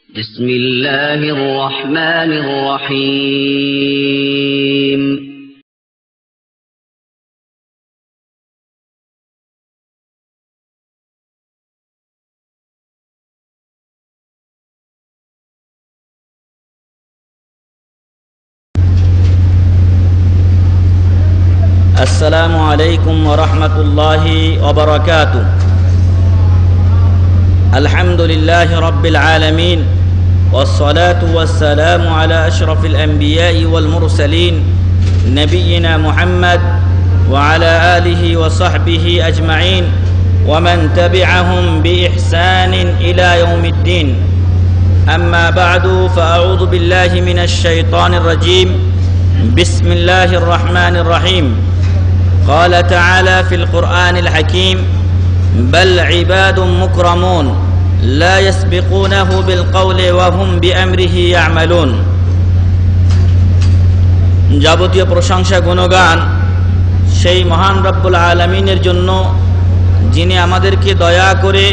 بسم الله الرحمن الرحيم السلام عليكم ورحمة الله وبركاته. الحمد لله رب العالمين والصلاة والسلام على أشرف الأنبياء والمرسلين نبينا محمد وعلى آله وصحبه أجمعين ومن تبعهم بإحسان إلى يوم الدين. أما بعد فأعوذ بالله من الشيطان الرجيم. بسم الله الرحمن الرحيم. قال تعالى في القرآن الحكيم: بل عباد مكرمون لا يسبقونه بالقول وهم بأمره يعملون. যাবতীয় প্রশংসা গুণগান সেই মহান রব্বুল আলামিনের জন্য, যিনি আমাদেরকে দয়া করে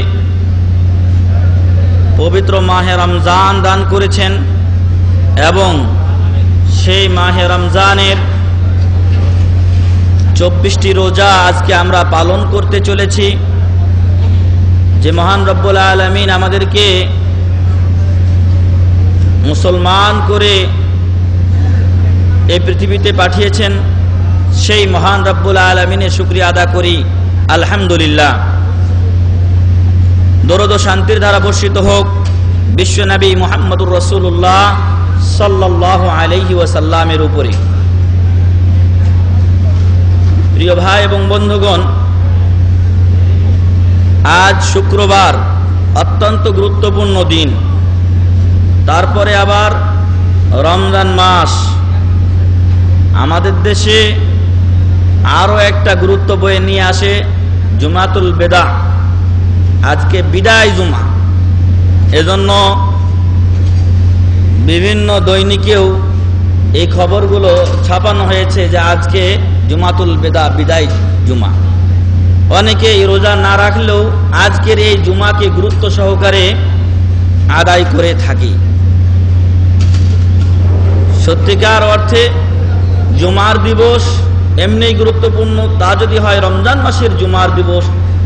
পবিত্র মাহে রমজান দান করেছেন এবং সেই মাহে রমজানের 24টি রোজা আজকে আমরা পালন করতে চলেছি। যে মহান রব্বুল আলামিন আমাদেরকে মুসলমান করে এই পৃথিবীতে পাঠিয়েছেন, সেই মহান রব্বুল আলামিনের শুকরিয়া আদা করি আলহামদুলিল্লাহ। দরুদ ও শান্তির ধারা বর্ষিত হোক বিশ্বনবী মুহাম্মদুর রাসূলুল্লাহ সাল্লাল্লাহু আলাইহি ওয়াসাল্লামের উপরে। প্রিয় ভাই এবং বন্ধুগণ, আজ শুক্রবার, অত্যন্ত গুরুত্বপূর্ণ দিন। তারপরে আবার রমজান মাস। আমাদের দেশে আরো একটা গুরুত্ব বয়ে নিয়ে আসে জুমাতুল বেদা। আজকে বিদায় জুমা, এজন্য বিভিন্ন দৈনিকেও এই খবরগুলো ছাপানো হয়েছে যে আজকে জুমাতুল বেদা, বিদায় জুমা। অনেকে এই রোজা না রাখলেও আজকের এই জুমাকে গুরুত্ব সহকারে আদায় করে থাকি। সত্যিকার অর্থে জুমার দিবস এমনি গুরুত্বপূর্ণ, তা যদি হয় রমজান মাসের জুমার দিবস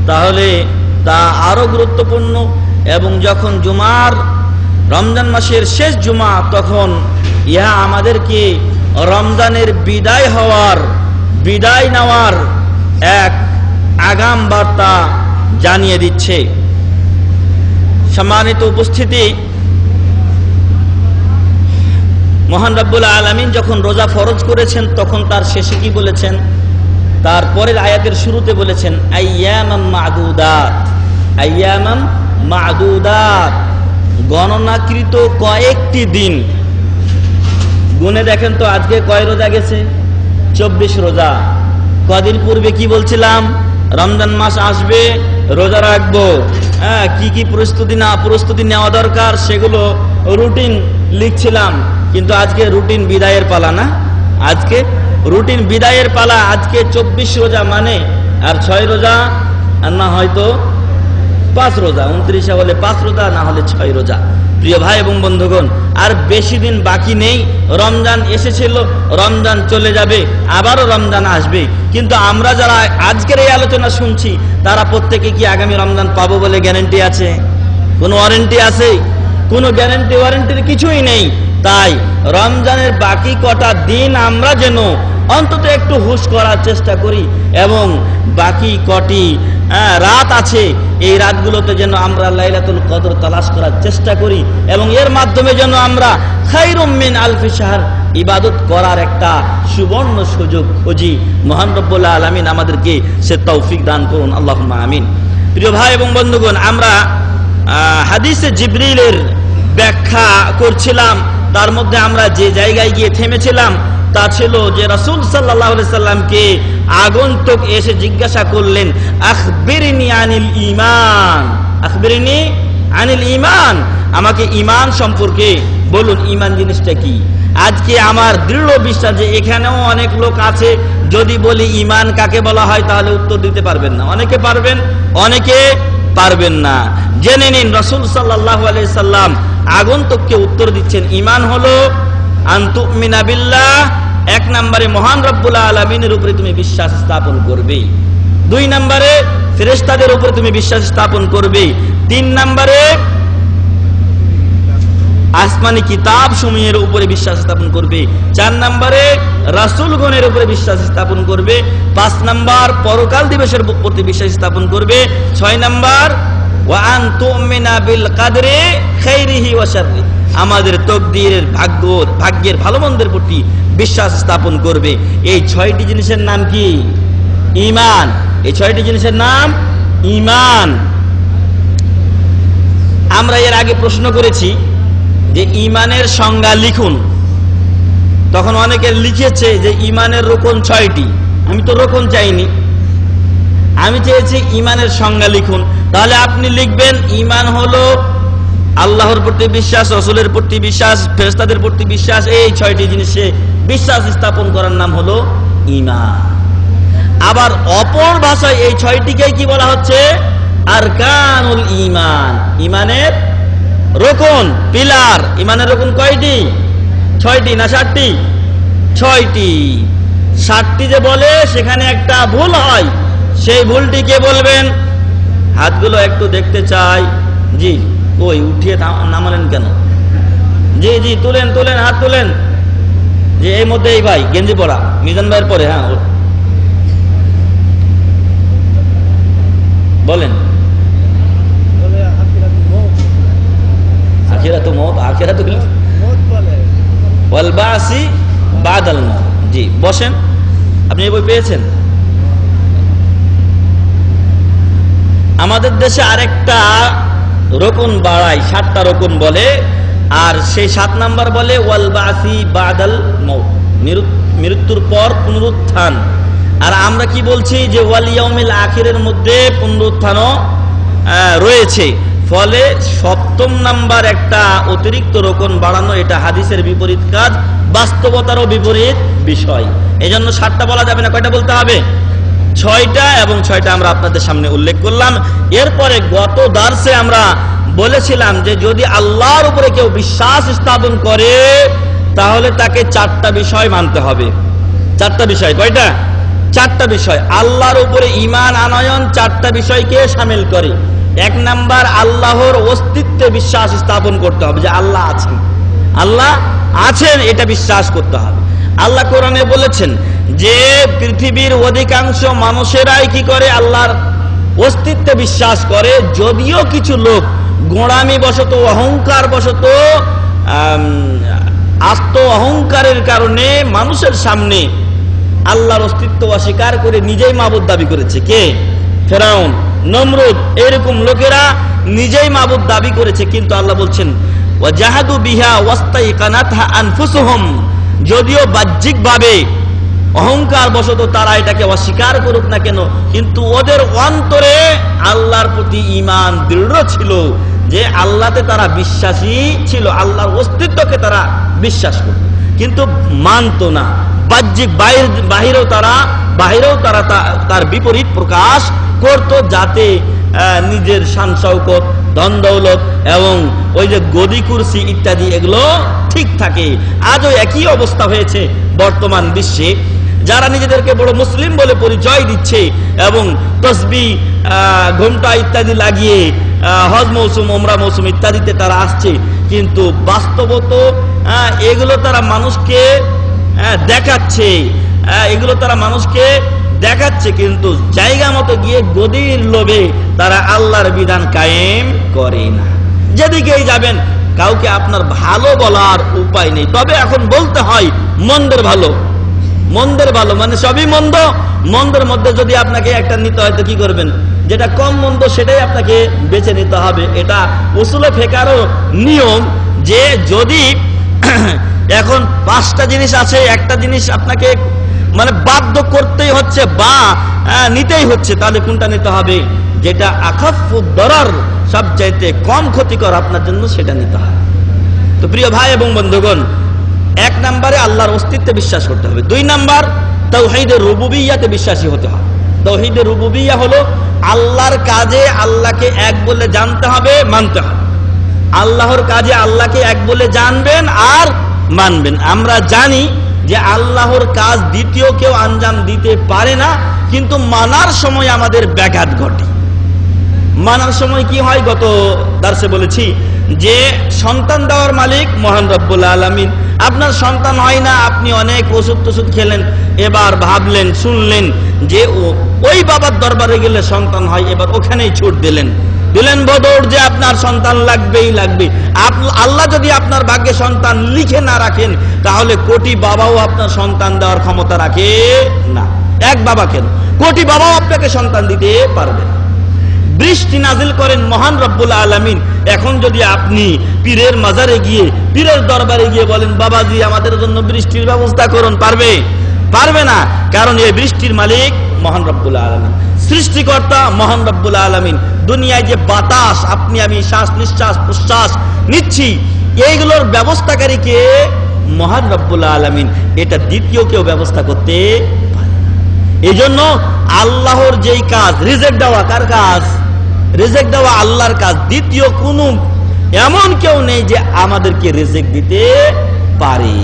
তাহলে তা আরো গুরুত্বপূর্ণ। এবং যখন জুমার রমজান মাসের শেষ জুমা, তখন ইহা আমাদেরকে রমজানের বিদায় নেওয়ার এক আগাম বার্তা জানিয়ে দিচ্ছে। সম্মানিত উপস্থিতি, মহান রব্বুল আলামিন যখন রোজা ফরজ করেছেন তখন তার শেষে কি বলেছেন? তার পরের আয়াতের শুরুতে বলেছেন আইয়ামাম মা'দুদাত। আইয়ামাম মা'দুদাত, গণনাকৃত কয়েকটি দিন। গুনে দেখেন তো আজকে কয় রোজা গেছে? 24 রোজা। কদিন পূর্বে কি বলছিলাম? রমজান মাস আসবে, রোজা রাখবো। কি কি প্রস্তুতি নেওয়া দরকার সেগুলো রুটিন লিখছিলাম। কিন্তু আজকে রুটিন বিদায়ের পালা না? আজকে রুটিন বিদায়ের পালা। আজকে 24 রোজা মানে আর 6 রোজা, আর না হয়তো 5 রোজা। 29 হলে 5 রোজা, না হলে 6 রোজা। প্রিয় ভাই এবং বন্ধুগণ, আর বেশি দিন বাকি নেই। রমজান এসেছিল, রমজান চলে যাবে, আবারও রমজান আসবে। কিন্তু আমরা যারা আজকের এই আলোচনা শুনছি, তারা প্রত্যেকে কি আগামী রমজান পাবো বলে গ্যারান্টি আছে? কোনো ওয়ারেন্টি আছে? কোনো গ্যারান্টি ওয়ারেন্টির কিছুই নেই। তাই রমজানের বাকি কটা দিন আমরা যেন অন্তত একটু হুঁশ করার চেষ্টা করি, এবং বাকি কটি রাত আছে, এই রাতগুলোতে যেন আমরা লাইলাতুল কদর তালাশ করার চেষ্টা করি, এবং এর মাধ্যমে যেন আমরা খায়রুম মিন আলফি শাহর ইবাদত করার একটা সুবর্ণ সুযোগ খুঁজি। মহান রব্বুল আলামিন আমাদেরকে সে তৌফিক দান করুন, আল্লাহুম্মা আমিন। প্রিয় ভাই এবং বন্ধুগণ, আমরা হাদিসে জিবরিলের ব্যাখ্যা করছিলাম। তার মধ্যে আমরা যে জায়গায় গিয়ে থেমেছিলাম তা ছিল যে রাসূল সাল্লাল্লাহু আলাইহি সাল্লামকে আগন্তুক এসে জিজ্ঞাসা করলেন, আখবিরনি আনিল ঈমান, আখবিরনি আনিল ঈমান, আমাকে ঈমান সম্পর্কে বলুন, ঈমান জিনিসটা কি। আজকে আমার দৃঢ় বিশ্বাস যে এখানেও অনেক লোক আছে, যদি বলি ঈমান কাকে বলা হয় তাহলে উত্তর দিতে পারবেন না। অনেকে পারবেন, অনেকে পারবেন না। জেনে নিন রাসূল সাল্লাল্লাহু আলাইহি সাল্লাম আগন্তুককে উত্তর দিচ্ছেন, ঈমান হলো আন তুমিনা বিল্লাহ, এক নম্বরে মহান রব্বুল আলামিনের উপরে তুমি বিশ্বাস স্থাপন করবে, দুই নম্বরে ফেরেশতাদের উপরে তুমি বিশ্বাস স্থাপন করবে, তিন নম্বরে আসমানি কিতাব সমূহের উপরে বিশ্বাস স্থাপন করবে, চার নম্বরে রাসূলগণের উপরে বিশ্বাস স্থাপন করবে, পাঁচ নম্বর পরকাল দিবসের প্রতি বিশ্বাস স্থাপন করবে, ছয় নম্বর ওয়া আন তুমিনা বিল কদরি খাইরিহি ওয়া শাররি, আমাদের তকদীরের ভাগ্যের ভালো মন্দের প্রতি বিশ্বাস স্থাপন করবে। এই ছয়টি জিনিসের নাম কি? ঈমান। এই ছয়টি জিনিসের নাম ঈমান। আমরা এর আগে প্রশ্ন করেছি যে ঈমানের সংজ্ঞা লিখুন, তখন অনেকে লিখেছে যে ঈমানের রকম 6টি। আমি তো রকম চাইনি, আমি চেয়েছি ঈমানের সংজ্ঞা লিখুন। তাহলে আপনি লিখবেন ঈমান হলো আল্লাহর প্রতি বিশ্বাস, রাসূলের প্রতি বিশ্বাস, ফেরেশতাদের প্রতি বিশ্বাস, এই 6টি জিনিসে বিশ্বাস স্থাপন করার নাম হলো ঈমান। আবার অপর ভাষায় এই 6টিকে কি বলা হচ্ছে? আরকানুল ঈমান, ঈমানের রকন, পিলার। ঈমানের রকন কয়টি? 6টি না 7টি? 6টি। 7টি যে বলে সেখানে একটা ভুল হয়, সেই ভুলটি কে বলবেন? হাতগুলো একটু দেখতে চাই। জি, ওই উঠিয়ে নামালেন কেন? জি জি, তুলেন তুলেন, হাত তুলেন। যে এই মধ্যে এই ভাই গেঞ্জি পরা, মিজান ভাইয়ের পরে। হ্যাঁ বলেন। আখিরাতুল মউত, আখিরাতুল মউত বলে ওয়াল বাসি বাদাল মউত। জি, বসেন। আপনি এই বই পেয়েছেন? আমাদের দেশে আরেকটা রকন বাড়ায়, 7টা রকন বলে, আর সেই 7 নাম্বার বলে ওয়াল বাসি বাদাল মউত, মৃত্যুর পর পুনরুত্থান। আর আমরা কি বলছি যে ওয়াল ইয়াউমিল আখিরের মধ্যে পুনরুত্থানও রয়েছে। ফলে 7ম নাম্বার একটা অতিরিক্ত রকন বাড়ানো, এটা হাদিসের বিপরীত কাজ, বাস্তবতারও বিপরীত বিষয়। এজন্য 7টা বলা যাবে না। কয়টা বলতে হবে? 6টা, এবং 6টা আমরা আপনাদের সামনে উল্লেখ করলাম। এরপরে গত দার্সে আমরা বলেছিলাম যে যদি আল্লাহর উপরে কেউ বিশ্বাস স্থাপন করে তাহলে তাকে 4টা বিষয় মানতে হবে। 4টা বিষয়। কয়টা? 4টা বিষয়। আল্লাহর উপরে ঈমান আনয়ন 4টা বিষয়কে শামিল করে। 1 নাম্বার, আল্লাহর অস্তিত্বে বিশ্বাস স্থাপন করতে হবে, যে আল্লাহ আছেন, আল্লাহ আছেন, এটা বিশ্বাস করতে হবে। আল্লাহ কোরআনে বলেছেন যে পৃথিবীর অধিকাংশ মানুষেরাই কি করে? আল্লাহর অস্তিত্বে বিশ্বাস করে, যদিও কিছু লোক গোঁড়ামি বশত, অহংকার বশত, আত্ম অহংকারের কারণে মানুষের সামনে আল্লাহর অস্তিত্ব অস্বীকার করে নিজেই মাবুদ দাবি করেছে। কে? ফেরাউন, নমরুদ, এরকম লোকেরা নিজেই মাবুদ দাবি করেছে। কিন্তু আল্লাহ বলছেন ওয়াজাহাদু বিহা ওয়াস্তাইকানাতহা আনফুসুহুম, যদিও বাহ্যিকভাবে অহংকার বশত তারা এটাকে অস্বীকার করুক না কেন, কিন্তু ওদের অন্তরে আল্লাহর প্রতি ঈমান দৃঢ় ছিল, যে আল্লাহতে তারা বিশ্বাসী ছিল, আল্লাহর অস্তিত্বকে তারা বিশ্বাস করত, কিন্তু মানত না। বাহ্যিক বাহিরেও তারা তার বিপরীত প্রকাশ করত, যাতে নিজের শান শৌকত, ধন দৌলত এবং ওই যে গদি কুরসি ইত্যাদি এগুলো ঠিক থাকে। আজও একই অবস্থা হয়েছে বর্তমান বিশ্বে। যারা নিজেদেরকে বড় মুসলিম বলে পরিচয় দিচ্ছে এবং তসবিহ, ঘোমটা ইত্যাদি লাগিয়ে হজ মৌসুম, ওমরা মৌসুম ইত্যাদিতে তারা আসছে, কিন্তু বাস্তবত এগুলো তারা মানুষকে দেখাচ্ছে, এগুলো তারা মানুষকে দেখাচ্ছে, কিন্তু জায়গা মতো গিয়ে গদির লোভে তারা আল্লাহর বিধান কায়েম করে না। যেদিকেই যাবেন কাউকে আপনার ভালো বলার উপায় নেই। তবে এখন বলতে হয় মন্দের ভালো, মন্দের ভালো মানে সবই মন্দ, মন্দের মধ্যে যদি আপনাকে একটা নিতে হয় তো কি করবেন? যেটা কম মন্দ সেটাই আপনাকে বেছে নিতে হবে। এটা উসুলে ফিকহেরও নিয়ম, যে যদি এখন 5টা জিনিস আছে, একটা জিনিস আপনাকে মানে বাধ্য করতেই হচ্ছে বা নিতেই হচ্ছে, তাহলে কোনটা নিতে হবে? যেটা আখাফুদ দরার, সবচাইতে কম ক্ষতিকর আপনার জন্য, সেটা নিতে হবে। তো প্রিয় ভাই এবং বন্ধুগণ, 1 নম্বরে আল্লাহর অস্তিত্বে বিশ্বাস করতে হবে। 2 নাম্বার, তাওহীদে রুবুবিয়্যাতে বিশ্বাসী হতে হবে। তাওহীদে রুবুবিয়্যা হলো আল্লাহর কাজে আল্লাহকে এক বলে জানতে হবে, মানতে হবে। আল্লাহর কাজে আল্লাহকে এক বলে জানবেন আর মানবেন। আমরা জানি যে আল্লাহর কাজ দ্বিতীয় কেউ আঞ্জাম দিতে পারে না, কিন্তু মানার সময় আমাদের ব্যাঘাত ঘটে। মানার সময় কি হয়, গত দার্সে বলেছি যে সন্তান দেওয়ার মালিক মহান রব্বুল আলামিন। আপনার সন্তান হয় না, আপনি অনেক ওষুধ টষুধ খেলেন, এবার ভাবলেন, শুনলেন যে ওই বাবার দরবারে গেলে সন্তান হয়, এবার ওখানেই ছুট দিলেন বদর যে আপনার সন্তান লাগবেই লাগবে। আল্লাহ যদি আপনার ভাগ্যে সন্তান লিখে না রাখেন, তাহলে কোটি বাবাও আপনার সন্তান দেওয়ার ক্ষমতা রাখে না। এক বাবা কেন, কোটি বাবাও আপনাকে সন্তান দিতে পারবে। বৃষ্টি নাজিল করেন মহান রব্বুল আলামিন। এখন যদি আপনি পীরের মাজারে গিয়ে, পীরের দরবারে গিয়ে বলেন, বাবাজি আমাদের জন্য বৃষ্টির ব্যবস্থা করুন, পারবে না। কারণ এই বৃষ্টির মালিক মহান রব্বুল আলামিন, সৃষ্টিকর্তা মহান রব্বুল আলামিন। দুনিয়ায় যে বাতাস আপনি আমি শ্বাস নিঃশ্বাস প্রশ্বাস নিচ্ছি, এইগুলোর ব্যবস্থাকারী কে? মহান রব্বুল আলামিন। এটা দ্বিতীয় কেউ ব্যবস্থা করতে পারে না। এই জন্য আল্লাহর যেই কাজ, রিজেক্ট দেওয়া, কার কাজ? রিজেক্ট দেওয়া আল্লাহর কাজ। দ্বিতীয় কোন এমন কেউ নেই যে আমাদেরকে রিজেক্ট দিতে পারে।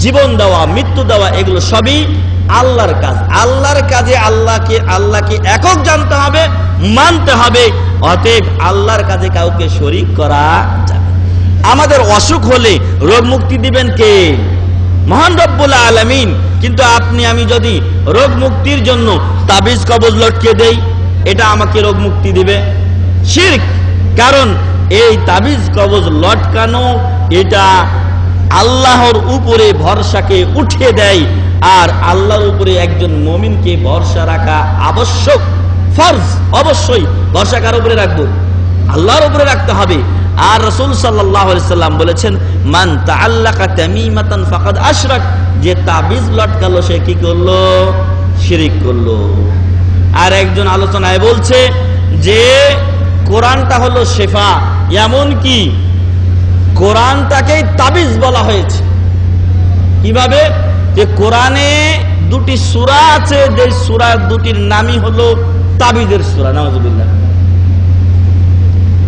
জীবন দেওয়া, মৃত্যু দেওয়া, এগুলো সবই আল্লাহর কাজ। আল্লাহর কাজে আল্লাহকে একক জানতে হবে, মানতে হবে। অতএব আল্লাহর কাজে কাউকে শরীক করা যাবে। আমাদের অসুখ হলে রোগ মুক্তি দিবেন কে? মহান রব্বুল আলামিন। কিন্তু আপনি আমি যদি রোগ মুক্তির জন্য তাবিজ কবজ লটকে দেই, এটা আমাকে রোগ মুক্তি দিবে? শিরক। কারণ এই তাবিজ কবজ লটকানো এটা আল্লাহর উপরে ভরসাকে উঠিয়ে দেয়। আর আল্লাহর উপরে একজন মুমিনকে ভরসা রাখা আবশ্যক, ফরজ। অবশ্যই ভরসা কার উপরে রাখবো? আল্লাহর উপরে রাখতে হবে। আর রাসূল সাল্লাল্লাহু আলাইহি সাল্লাম বলেছেন, মান তাআল্লাকা তামিমাতান ফাকাদ আশরাক, যে তাবিজ লটকালো সে কি করলো? শিরক করলো। আর একজন আলোচনায় বলছে যে কোরআনটা হলো শেফা, এমন কি কোরআনটাকেই তাবিজ বলা হয়েছে। কিভাবে? যে কোরআনে দুটি সূরা আছে, যে সূরা দুটির নামই হলো তাবিজের সূরা, নাউযুবিল্লাহ।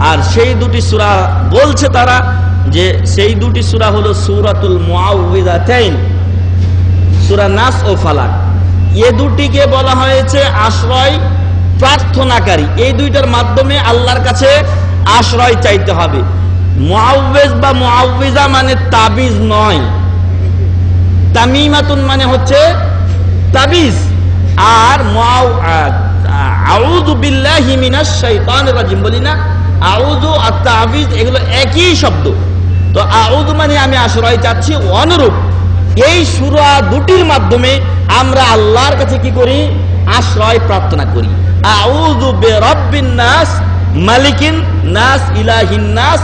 আর সেই দুটি সূরা বলছে তারা যে সেই দুটি সূরা হলো সূরাতুল মুআউযিযাতাইন, সূরা নাস ও ফালাক। এই দুটিকে বলা হয়েছে আশ্রয় প্রার্থনাকারী। এই দুইটার মাধ্যমে আল্লাহর কাছে আশ্রয় চাইতে হবে। মুআউযিজ বা মুআউযিজা মানে তাবিজ নয়, তামিমাতুন মানে হচ্ছে তাবিজ। আর আউযু বিল্লাহি মিনাশ শাইতানির রাজিম বলি না, আউযু আর তাবিজ এগুলো একই শব্দ। তো আউযু মানে আমি আশ্রয় চাচ্ছি, অনুরূপ এই সূরা দুটির মাধ্যমে আমরা আল্লাহর কাছে কি করি? আশ্রয় প্রার্থনা করি। আউযু বিরাব্বিন নাস, মালিকিন নাস, ইলাহিন নাস,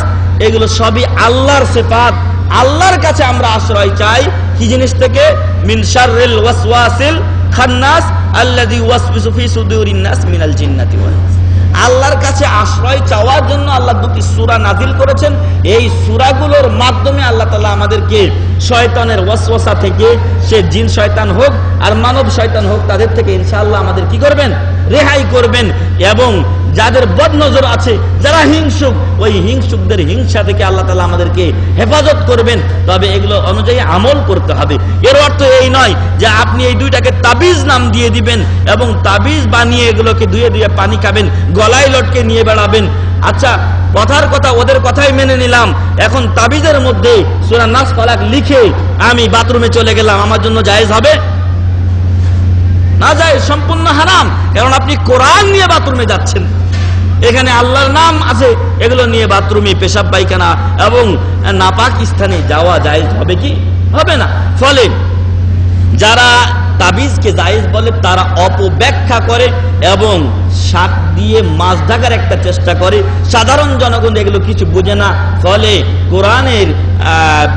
এগুলো সবই আল্লাহর সিফাত। আল্লাহর কাছে আমরা আশ্রয় চাই কি জিনিস থেকে? মিন শাররিল ওয়াসওয়াসিল খান্নাস আল্লাযী ইউওয়াসওয়িসু ফি সুদুরিন নাস মিনাল জিন্নাতি ওয়াল ইনস। আল্লাহর কাছে আশ্রয় চাওয়ার জন্য আল্লাহ দুটি সূরা নাযিল করেছেন। এই সূরাগুলোর মাধ্যমে আল্লাহ তাআলা আমাদেরকে শয়তানের ওয়াসওয়াসা থেকে, সে জিন শয়তান হোক আর মানব শয়তান হোক, তাদের থেকে ইনশাআল্লাহ আমাদের কি করবেন? রেহাই করবেন। এবং যাদের বদনজর আছে, যারা হিংসুক, ওই হিংসুকদের হিংসা থেকে আল্লাহ তাআলা আমাদেরকে হেফাজত করবেন। তবে এগুলো অনুযায়ী আমল করতে হবে। এর অর্থ এই নয় যে আপনি এই দুইটাকে তাবিজ নাম দিয়ে দিবেন এবং তাবিজ বানিয়ে এগুলোকে ধুয়ে ধুয়ে পানি খাবেন, গলায় লটকে নিয়ে বেড়াবেন। আচ্ছা, কথার কথা ওদের কথাই মেনে নিলাম। এখন তাবিজের মধ্যে সূরা নাস ফালাক লিখে আমি বাথরুমে চলে গেলাম, আমার জন্য জায়েজ হবে? না জায়েজ, সম্পূর্ণ হারাম। কারণ আপনি কোরআন নিয়ে বাথরুমে যাচ্ছেন, এখানে আল্লাহর নাম আছে, এগুলো নিয়ে বাথরুমে, পেশাব পায়খানা এবং নাপাক স্থানে যাওয়া জায়েজ হবে কি? হবে না। ফলে যারা তাবিজকে জায়েজ বলে তারা অপব্যাখ্যা করে এবং শাক দিয়ে মাছ ঢাকার একটা চেষ্টা করে। সাধারণ জনগণ এগুলো কিছু বোঝে না। ফলে কোরআনের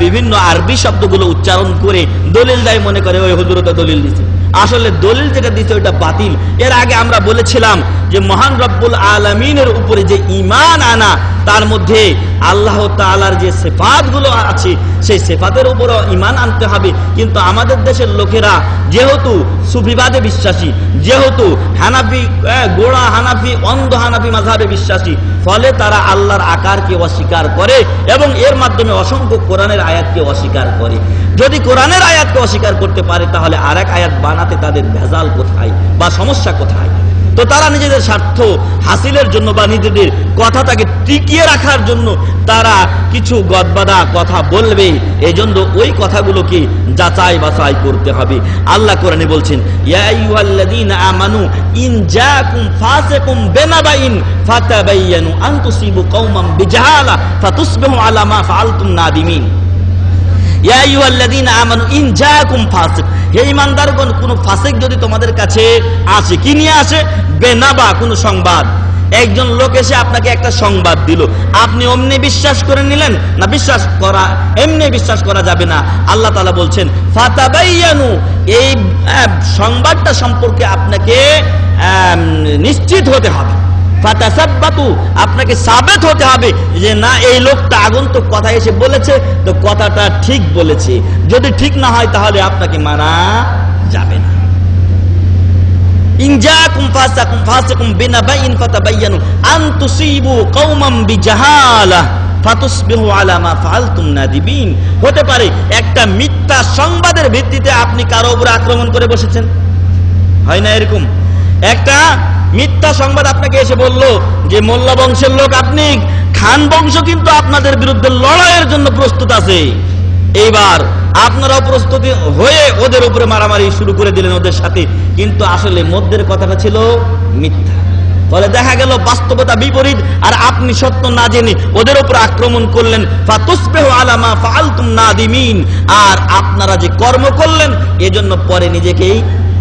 বিভিন্ন আরবি শব্দগুলো উচ্চারণ করে দলিল দেয়, মনে করে ওই হুজুর তো দলিল দিচ্ছে। আসলে দলিল যেটা দিচ্ছে ওইটা বাতিল। এর আগে আমরা বলেছিলাম যে মহান রব্বুল আলামিনের উপরে যে ঈমান আনা, তার মধ্যে আল্লাহ তাআলার যে সিফাতগুলো আছে সেই সিফাতের উপরও ঈমান আনতে হবে। কিন্তু আমাদের দেশের লোকেরা যেহেতু যেহেতু সুফিবাদে বিশ্বাসী, যেহেতু হানাফি গোড়া হানাফি অন্ধ হানাফি মাযহাবে বিশ্বাসী, ফলে তারা আল্লাহর আকারকে অস্বীকার করে এবং এর মাধ্যমে অসংখ্য কোরআনের আয়াতকে অস্বীকার করে। যদি কোরআনের আয়াতকে অস্বীকার করতে পারে তাহলে আরেক আয়াত বানাতে তাদের ভেজাল কোথায় বা সমস্যা কোথায়? তো তারা নিজেদের স্বার্থ হাসিলের জন্য বা নিজেদের কথাটাকে টিকিয়ে রাখার জন্য তারা কিছু গদবাদা কথা বলবে। এজন্য ওই কথাগুলোকে যাচাই বাছাই করতে হবে। আল্লাহ কোরআনে বলছেন, ইয়া আইয়ুহাল্লাযীনা আমানু ইন জাআকুম ফাসিকুম বিনাবাইন ফাতাবায়ানু আন তুসিবু কওমান বিজাহালা ফাতুসবিহু আলা মা ফাআলতুম নাদিমিন। ইয়া আইয়ুহাল্লাযীনা আমানু ইন জাআকুম ফাসিক, হে ঈমানদারগণ, কোন ফাসিক যদি তোমাদের কাছে আসে, কি নিয়ে আসে? বেনাবা, কোন সংবাদ। একজন লোক এসে আপনাকে একটা সংবাদ দিল, আপনি অমনি বিশ্বাস করে নিলেন না? বিশ্বাস করা এমনি বিশ্বাস করা যাবে না। আল্লাহ তাআলা বলছেন ফাতাবায়ানু, এই সংবাদটা সম্পর্কে আপনাকে নিশ্চিত হতে হবে। ফাতাসাব্বাতু, আপনাকে সাবেত হতে হবে যে না, এই লোকটা আগন্তুক কথা এসে বলেছে তো কথাটা ঠিক বলেছে। যদি ঠিক না হয় তাহলে আপনাকে মানা যাবে না। ইন জাআকুম ফাসিকুম বিনাবাইন ফাতাবায়ানু আন তুসিবু কওমান বিজাহালা ফাতুসবিহু আলা মা ফাআলতুম নাদিবিন। হতে পারে একটা মিথ্যা সংবাদের ভিত্তিতে আপনি কারো উপর আক্রমণ করে বসেছেন, হয় না এরকম? একটা মিথ্যা সংবাদ আপনাকে এসে বলল যে মোল্লা বংশের লোক আপনি, খান বংশ কিন্তু আপনাদের বিরুদ্ধে লড়াইয়ের জন্য প্রস্তুত আছে। এইবার আপনারাও প্রস্তুতি হয়ে ওদের উপরে মারামারি শুরু করে দিলেন ওদের সাথে, কিন্তু আসলে মধ্যের কথাটা ছিল মিথ্যা। ফলে দেখা গেল বাস্তবতা বিপরীত, আর আপনি সত্য না জেনে ওদের উপর আক্রমণ করলেন। ফাতুসবিহু আলা মা ফাআলতুম নাদিমিন, আর আপনারা যে কর্ম করলেন এজন্য পরে নিজেকেই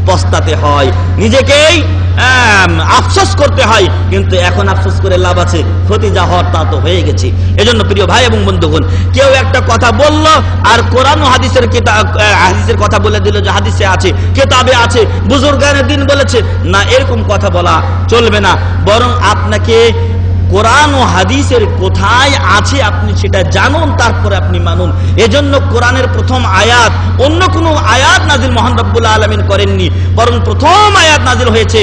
পস্তাতে হয়, নিজেকেই আফসোস করতে হয়। কিন্তু এখন আফসোস করে লাভ আছে? ক্ষতি যা হওয়ার তা তো হয়ে গেছে। এজন্য প্রিয় ভাই এবং বন্ধুগণ, কেউ একটা কথা বলল আর কোরআন ও হাদিসের হাদিসের কথা বলে দিল যে হাদিসে আছে, কিতাবে আছে, বুজুর্গানের দিন বলেছে, না, এরকম কথা বলা চলবে না। বরং আপনাকে কোরআন ও হাদিসের কোথায় আছে আপনি সেটা জানুন, তারপরে আপনি মানুন। এজন্য কোরআনের প্রথম আয়াত অন্য কোন আয়াত নাজিল মহান রব্বুল আলামিন করেননি, বরং প্রথম আয়াত নাজিল হয়েছে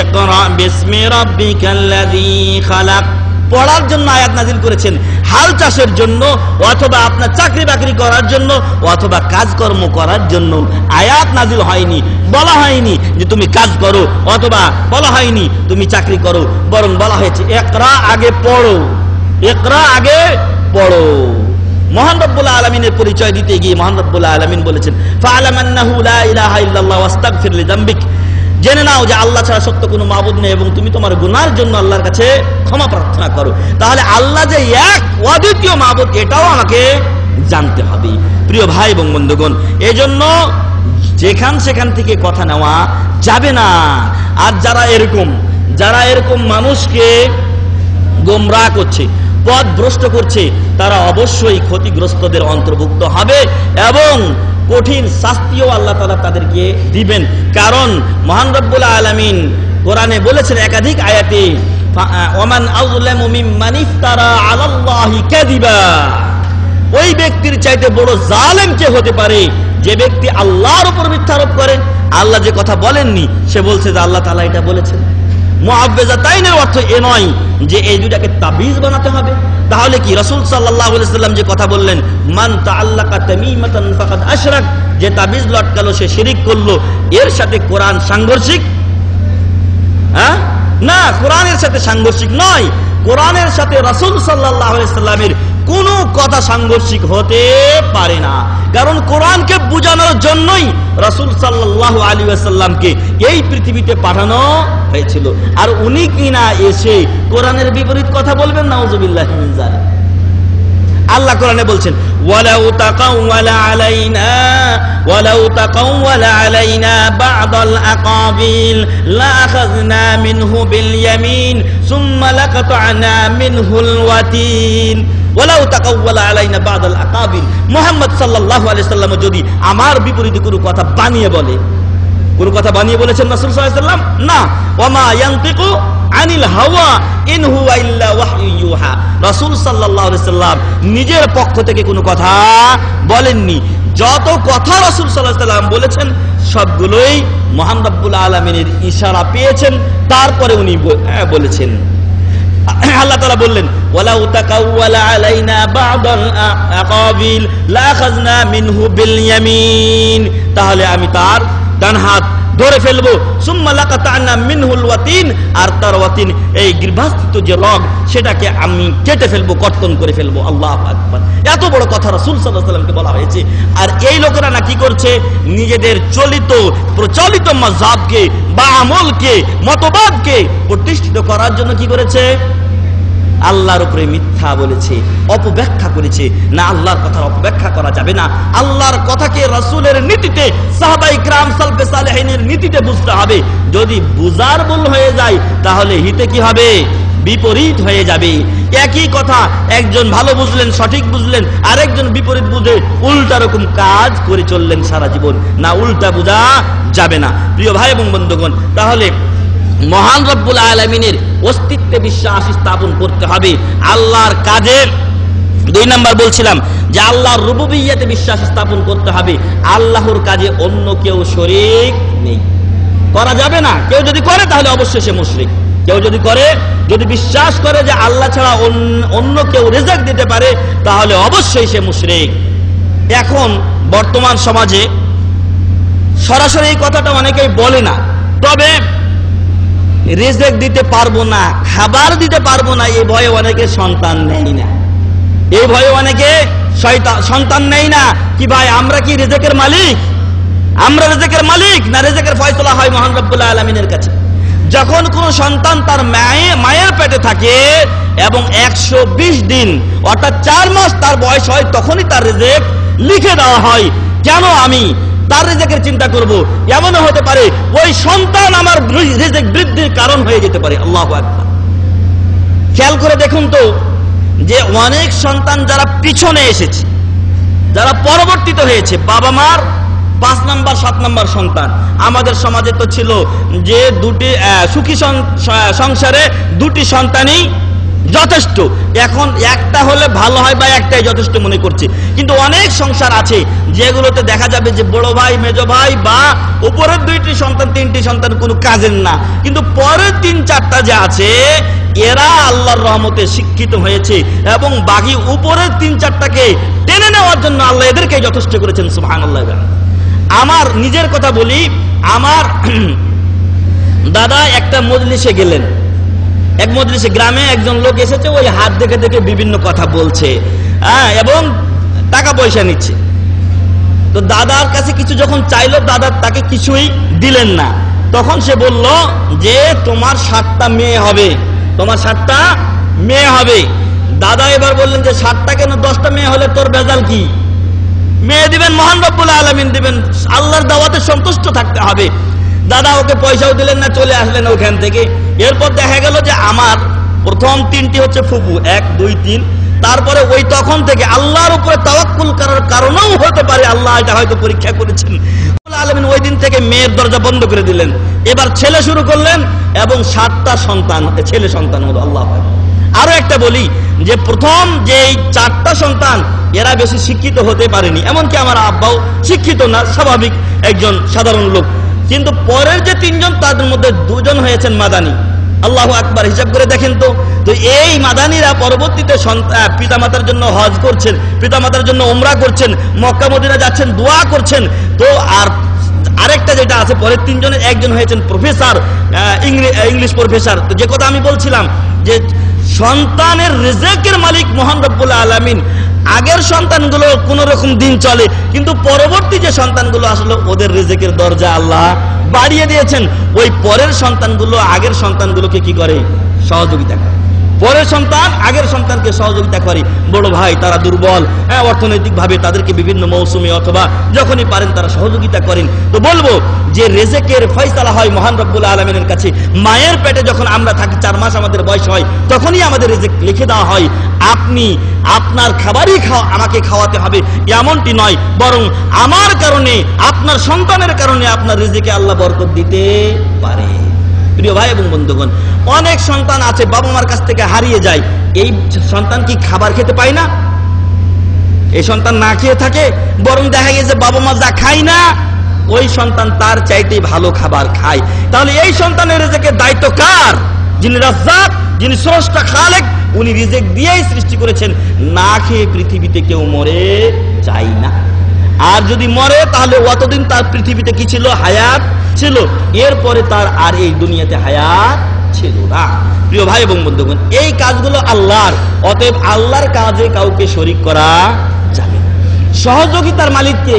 ইকরা বিসমি রাব্বিকাল্লাযী খালাক। পড়ার জন্য আয়াত নাজিল করেছেন, হাল চাষের জন্য অথবা আপনার চাকরি বাকরি করার জন্য অথবা কাজকর্ম করার জন্য আয়াত নাজিল হয়নি। বলা হয়নি যে তুমি কাজ করো, অথবা বলা হয়নি তুমি চাকরি করো, বরং বলা হয়েছে ইকরা, আগে পড়ো, ইকরা আগে পড়ো। মহান রব্বুল আলামিনের পরিচয় দিতে গিয়ে মহান রব্বুল আলামিন বলেছেন ফাআলাম আন্নাহু লা ইলাহা ইল্লাল্লাহ ওয়াস্তাগফির লিযামবিক, জেনে নাও যে আল্লাহ ছাড়া সত্য কোনো মাবুদ নেই এবং তুমি তোমার গুনাহের জন্য আল্লাহর কাছে ক্ষমা প্রার্থনা করো। তাহলে আল্লাহ যে এক অদ্বিতীয় মাবুদ এটাও আমাকে জানতে হবে। প্রিয় ভাই এবং বন্ধুগণ, এজন্য সেখান থেকে কথা নেওয়া যাবে না। আর যারা এরকম মানুষকে গোমরাহ করছে, পথ ভ্রষ্ট করছে, তারা অবশ্যই ক্ষতিগ্রস্তদের অন্তর্ভুক্ত হবে এবং কঠিন শাস্তিও আল্লাহ তাআলা তাদেরকে দিবেন। কারণ মহান রব্বুল আলামিন কোরআনে বলেছেন একাধিক আয়াতে, ওমান আযলামু মিম্মান ইফতারা আলাল্লাহি কাযিবা, ওই ব্যক্তির চাইতে বড় জালেম কে হতে পারে যে ব্যক্তি আল্লাহর উপর মিথ্যা আরোপ করে। আল্লাহ যে কথা বলেননি সে বলছে যে আল্লাহ তাআলা এটা বলেছেন। মুআব্বিজাতাইনের অর্থ এ নয় যে এই দুটাকে তাবিজ বানাতে হবে। তাহলে কি রাসূল সাল্লাল্লাহু আলাইহি ওয়াসাল্লাম যে কথা বললেন মান তাআল্লাকা তামিমাতান ফাকাদ আশরাক, যে তাবিজ লটকালো সে শিরিক করলো, এর সাথে কোরআন সাংঘর্ষিক? না, কোরআনের সাথে সাংঘর্ষিক নয়। কোরআনের সাথে রাসূল সাল্লাল্লাহু আলাইহি ওয়াসাল্লামের কোনো কথা সাংঘর্ষিক হতে পারে না। কারণ কোরআনকে বোঝানোর জন্যই রাসূল সাল্লাল্লাহু আলাইহি ওয়াসাল্লামকে এই পৃথিবীতে পাঠানো হয়েছিল। আর উনি কিনা এসে কোরআনের বিপরীত কথা বলবেন? নাউযুবিল্লাহি মিন যালিক। আল্লাহ কোরআনে বলছেন ওয়ালাউ তাকাওয়ালা আলাইনা বা'দাল আকাবিল লাআখাযনা মিনহু বিল ইয়ামিন সুম্মা লাকাতআনা মিনহুল ওয়াতিন। ওয়ালাউ তাকাওয়ালা আলাইনা বা'দাল আকাবিল, মুহাম্মদ সাল্লাল্লাহু আলাইহি ওয়াসাল্লাম যদি আমার বিপরীতে কোনো কথা বানিয়ে বলে, কোন কথা বানিয়ে বলেছেন রাসূল সাল্লাল্লাহু আলাইহি ওয়াসাল্লাম? না। ওয়ামা ইয়ানতিকু আনিল হাওয়া ইন হুয়া ইল্লা ওয়াহয়ু ইউহা, রাসূল সাল্লাল্লাহু আলাইহি ওয়াসাল্লাম নিজের পক্ষ থেকে কোনো কথা বলেননি। যত কথা রাসূল সাল্লাল্লাহু আলাইহি ওয়াসাল্লাম বলেছেন সবগুলোই মহান রব্বুল আলামিনের ইশারা পেয়েছেন, তারপরে উনি বলেছেন। আল্লাহ তাআলা বললেন, ওয়ালাউ তাকাওয়ালা আলাইনা বা'দাল আকাবিল লাখাযনা মিনহু বিল ইয়ামিন, তাহলে আমি তার ডান হাত ধরে ফেলবো, সুম্মা লাকাতা'না মিনহুল ওয়াতিন, আর তার ওয়াতিন এই গর্ভাস্থিত যে রগ সেটাকে আমি কেটে ফেলবো, কর্তন করে ফেলবো। আল্লাহু আকবার। এত বড় কথা রাসূল সাল্লাল্লাহু আলাইহি ওয়াসাল্লামকে বলা হয়েছে। আর এই লোকেরা না কি করছে, নিজেদের প্রচলিত মাযহাবকে বা আমলকে মতবাদকে প্রতিষ্ঠিত করার জন্য কি করেছে, আল্লাহর উপরে মিথ্যা বলেছে, অপব্যাখ্যা করেছে। না, আল্লাহর কথার অপব্যাখ্যা করা যাবে না। আল্লাহর কথাকে রাসূলের নীতিতে, সাহাবায়ে কিরাম সালফে সালেহিনের নীতিতে বুঝতে হবে। যদি বুঝার ভুল হয়ে যায় তাহলে হিতে কি হবে, বিপরীত হয়ে যাবে। একই কথা একজন ভালো বুঝলেন, সঠিক বুঝলেন, আরেকজন বিপরীত বুঝে উল্টা রকম কাজ করে চললেন সারা জীবন। না, উল্টা বোঝা যাবে না প্রিয় ভাই এবং বন্ধুগণ। তাহলে মহান রব্বুল আলামিনের অস্তিত্বে বিশ্বাস স্থাপন করতে হবে। আল্লাহর কাজের 2 নাম্বার বলছিলাম যে আল্লাহর রুবুবিয়্যাতে বিশ্বাস স্থাপন করতে হবে। আল্লাহর কাজে অন্য কেউ শরীক নেই, করা যাবে না। কেউ যদি করে তাহলে অবশ্যই সে মুশরিক। কেউ যদি করে, যদি বিশ্বাস করে যে আল্লাহ ছাড়া অন্য কেউ রিজিক দিতে পারে, তাহলে অবশ্যই সে মুশরিক। এখন বর্তমান সমাজে সরাসরি এই কথাটা অনেকেই বলে না, তবে রিজিক দিতে পারবো না, খাবার দিতে পারবো না, এই ভয়ে অনেকে সন্তান নেয় না। এই ভয়ে অনেকে সন্তান নেয় না। কি ভাই, আমরা কি রিজিকের মালিক? আমরা রিজিকের মালিক না? রিজিকের ফয়সালা হয় মহান রব্বুল আলামিনের কাছে। যখন কোন সন্তান তার মায়ের পেটে থাকে এবং 120 দিন অর্থাৎ 4 মাস তার বয়স হয়, তখনই তার রিজিক লিখে দেওয়া হয়। কেন আমি তার রিজিকের চিন্তা করব? এমনও হতে পারে ওই সন্তান আমার রিজিক বৃদ্ধির কারণ হয়ে যেতে পারে। আল্লাহু আকবার। খেয়াল করে দেখুন তো, যে অনেক সন্তান যারা পিছনে এসেছে, যারা পরবর্তীত হয়েছে, বাবা মার 5 নাম্বার 7 নাম্বার সন্তান। আমাদের সমাজে তো ছিল যে সুখী সংসারে 2টি সন্তানই যথেষ্ট। এখন একটা হলে ভালো হয় বা একটাই যথেষ্ট মনে করছে। কিন্তু অনেক সংসার আছে যেগুলোতে দেখা যাবে যে বড় ভাই, মেজো ভাই বা উপরের 2টি সন্তান 3টি সন্তান কোনো কাজের না, কিন্তু পরের 3-4টা যে আছে এরা আল্লাহর রহমতে শিক্ষিত হয়েছে এবং বাকি উপরের 3-4টাকে টেনে নেওয়ার জন্য আল্লাহ এদেরকে যথেষ্ট করেছেন। সুবহানাল্লাহ। আমার নিজের কথা বলি, আমার দাদা একটা মজলিসে গেলেন। এক মজলিসে গ্রামে একজন লোক এসেছে, ওই হাত দেখে দেখে বিভিন্ন কথা বলছে এবং টাকা পয়সা নিচ্ছে। তো দাদার কাছে কিছু যখন চাইলো, দাদা তাকে কিছুই দিলেন না। তখন সে বলল যে তোমার 7টা মেয়ে হবে, তোমার 7টা মেয়ে হবে। দাদা এবার বললেন যে 7টা কেন, 10টা মেয়ে হলে তোর ভেজাল কি? মেয়ে দিবেন মহান রব্বুল আলামিন দিবেন, আল্লাহর দাওয়াতে সন্তুষ্ট থাকতে হবে। দাদা ওকে পয়সাও দিলেন না, চলে আসলেন ওখান থেকে। এরপর দেখা গেল যে আমার প্রথম 3টি হচ্ছে ফুফু, 1, 2, 3। তারপরে ওই তখন থেকে আল্লাহর উপরে তাওয়াক্কুল করার কারণেও হতে পারে আল্লাহ এটা হয়তো পরীক্ষা করেছেন। আলামিন ওই দিন থেকে মেয়ের দরজা বন্ধ করে দিলেন। এবার ছেলে শুরু করলেন এবং 7টা সন্তান, ছেলে সন্তান হলো। আল্লাহ। আরো একটা বলি যে প্রথম যে 4টা সন্তান এরা বেশি শিক্ষিত হতে পারেনি, এমনকি আমার আব্বাও শিক্ষিত না, স্বাভাবিক একজন সাধারণ লোক। কিন্তু পরের যে 3জন তাদের মধ্যে 2জন হয়েছেন মাদানী। আল্লাহু আকবার। হিসাব করে দেখেন তো, এই মাদানীরা পরবর্তীতে পিতামাতার জন্য হজ করছেন, পিতামাতার জন্য উমরা করছেন, মক্কা মদিনা যাচ্ছেন, দোয়া করছেন। তো আর আরেকটা যেটা আছে, পরের 3জনের একজন হয়েছেন প্রফেসর, ইংলিশ প্রফেসর। তো যে কথা আমি বলছিলাম যে সন্তানের রিজিকের মালিক মহান রব্বুল আলামিন। আগের সন্তানগুলো কোন রকম দিন চলে, কিন্তু পরবর্তী যে সন্তানগুলো আসলে ওদের রিজিকের দরজা আল্লাহ বাড়িয়ে দিয়েছেন। ওই পরের সন্তানগুলো আগের সন্তানগুলোকে কি করে? সহযোগিতা করে। পরের সন্তান আগের সন্তানকে সহযোগিতা করে। বড় ভাই তারা দুর্বল, অর্থনৈতিক ভাবে, তাদেরকে বিভিন্ন মৌসুমে অথবা যখনই পারেন তারা সহযোগিতা করেন। তো বলবো যে রিজিকের ফয়সালা হয় মহান রব্বুল আলামিনের কাছে। মায়ের পেটে যখন আমরা থাকি, 4 মাস আমাদের বয়স হয়, তখনই আমাদের রিজিক লিখে দেওয়া হয়। আপনি আপনার খাবারই আমাকে খাওয়াতে হবে এমনটি নয়, বরং আমার কারণে, আপনার সন্তানের কারণে আপনার রিজিকে আল্লাহ বরকত দিতে পারে। প্রিয় ভাই এবং বন্ধুগণ, অনেক সন্তান আছে বাবা মার কাছ থেকে হারিয়ে যায়। এই সন্তান কি খাবার খেতে পায় না? এই সন্তান না খেয়ে থাকে, বরং দেখা গেছে বাবা মা যা খায় না ওই সন্তান তার চাইতে ভালো খাবার খায়, তাহলে এই সন্তানের রিজিকের দায়িত্ব কার? যিনি রাজ্জাক, যিনি স্রষ্টা খালেক, উনি রিজিক দিয়েই সৃষ্টি করেছেন। না খেয়ে পৃথিবীতে কেউ মরে যায় না। আর যদি মরে তাহলে অতদিন তার পৃথিবীতে কি ছিল? হায়াত ছিল, এরপরে তার আর এই দুনিয়াতে হায়াত ছিল না। প্রিয় ভাই এবং বন্ধুগণ, এই কাজগুলো আল্লাহর, অতএব আল্লাহর কাজে কাউকে শরীক করা যাবে না। সহযোগিতার মালিককে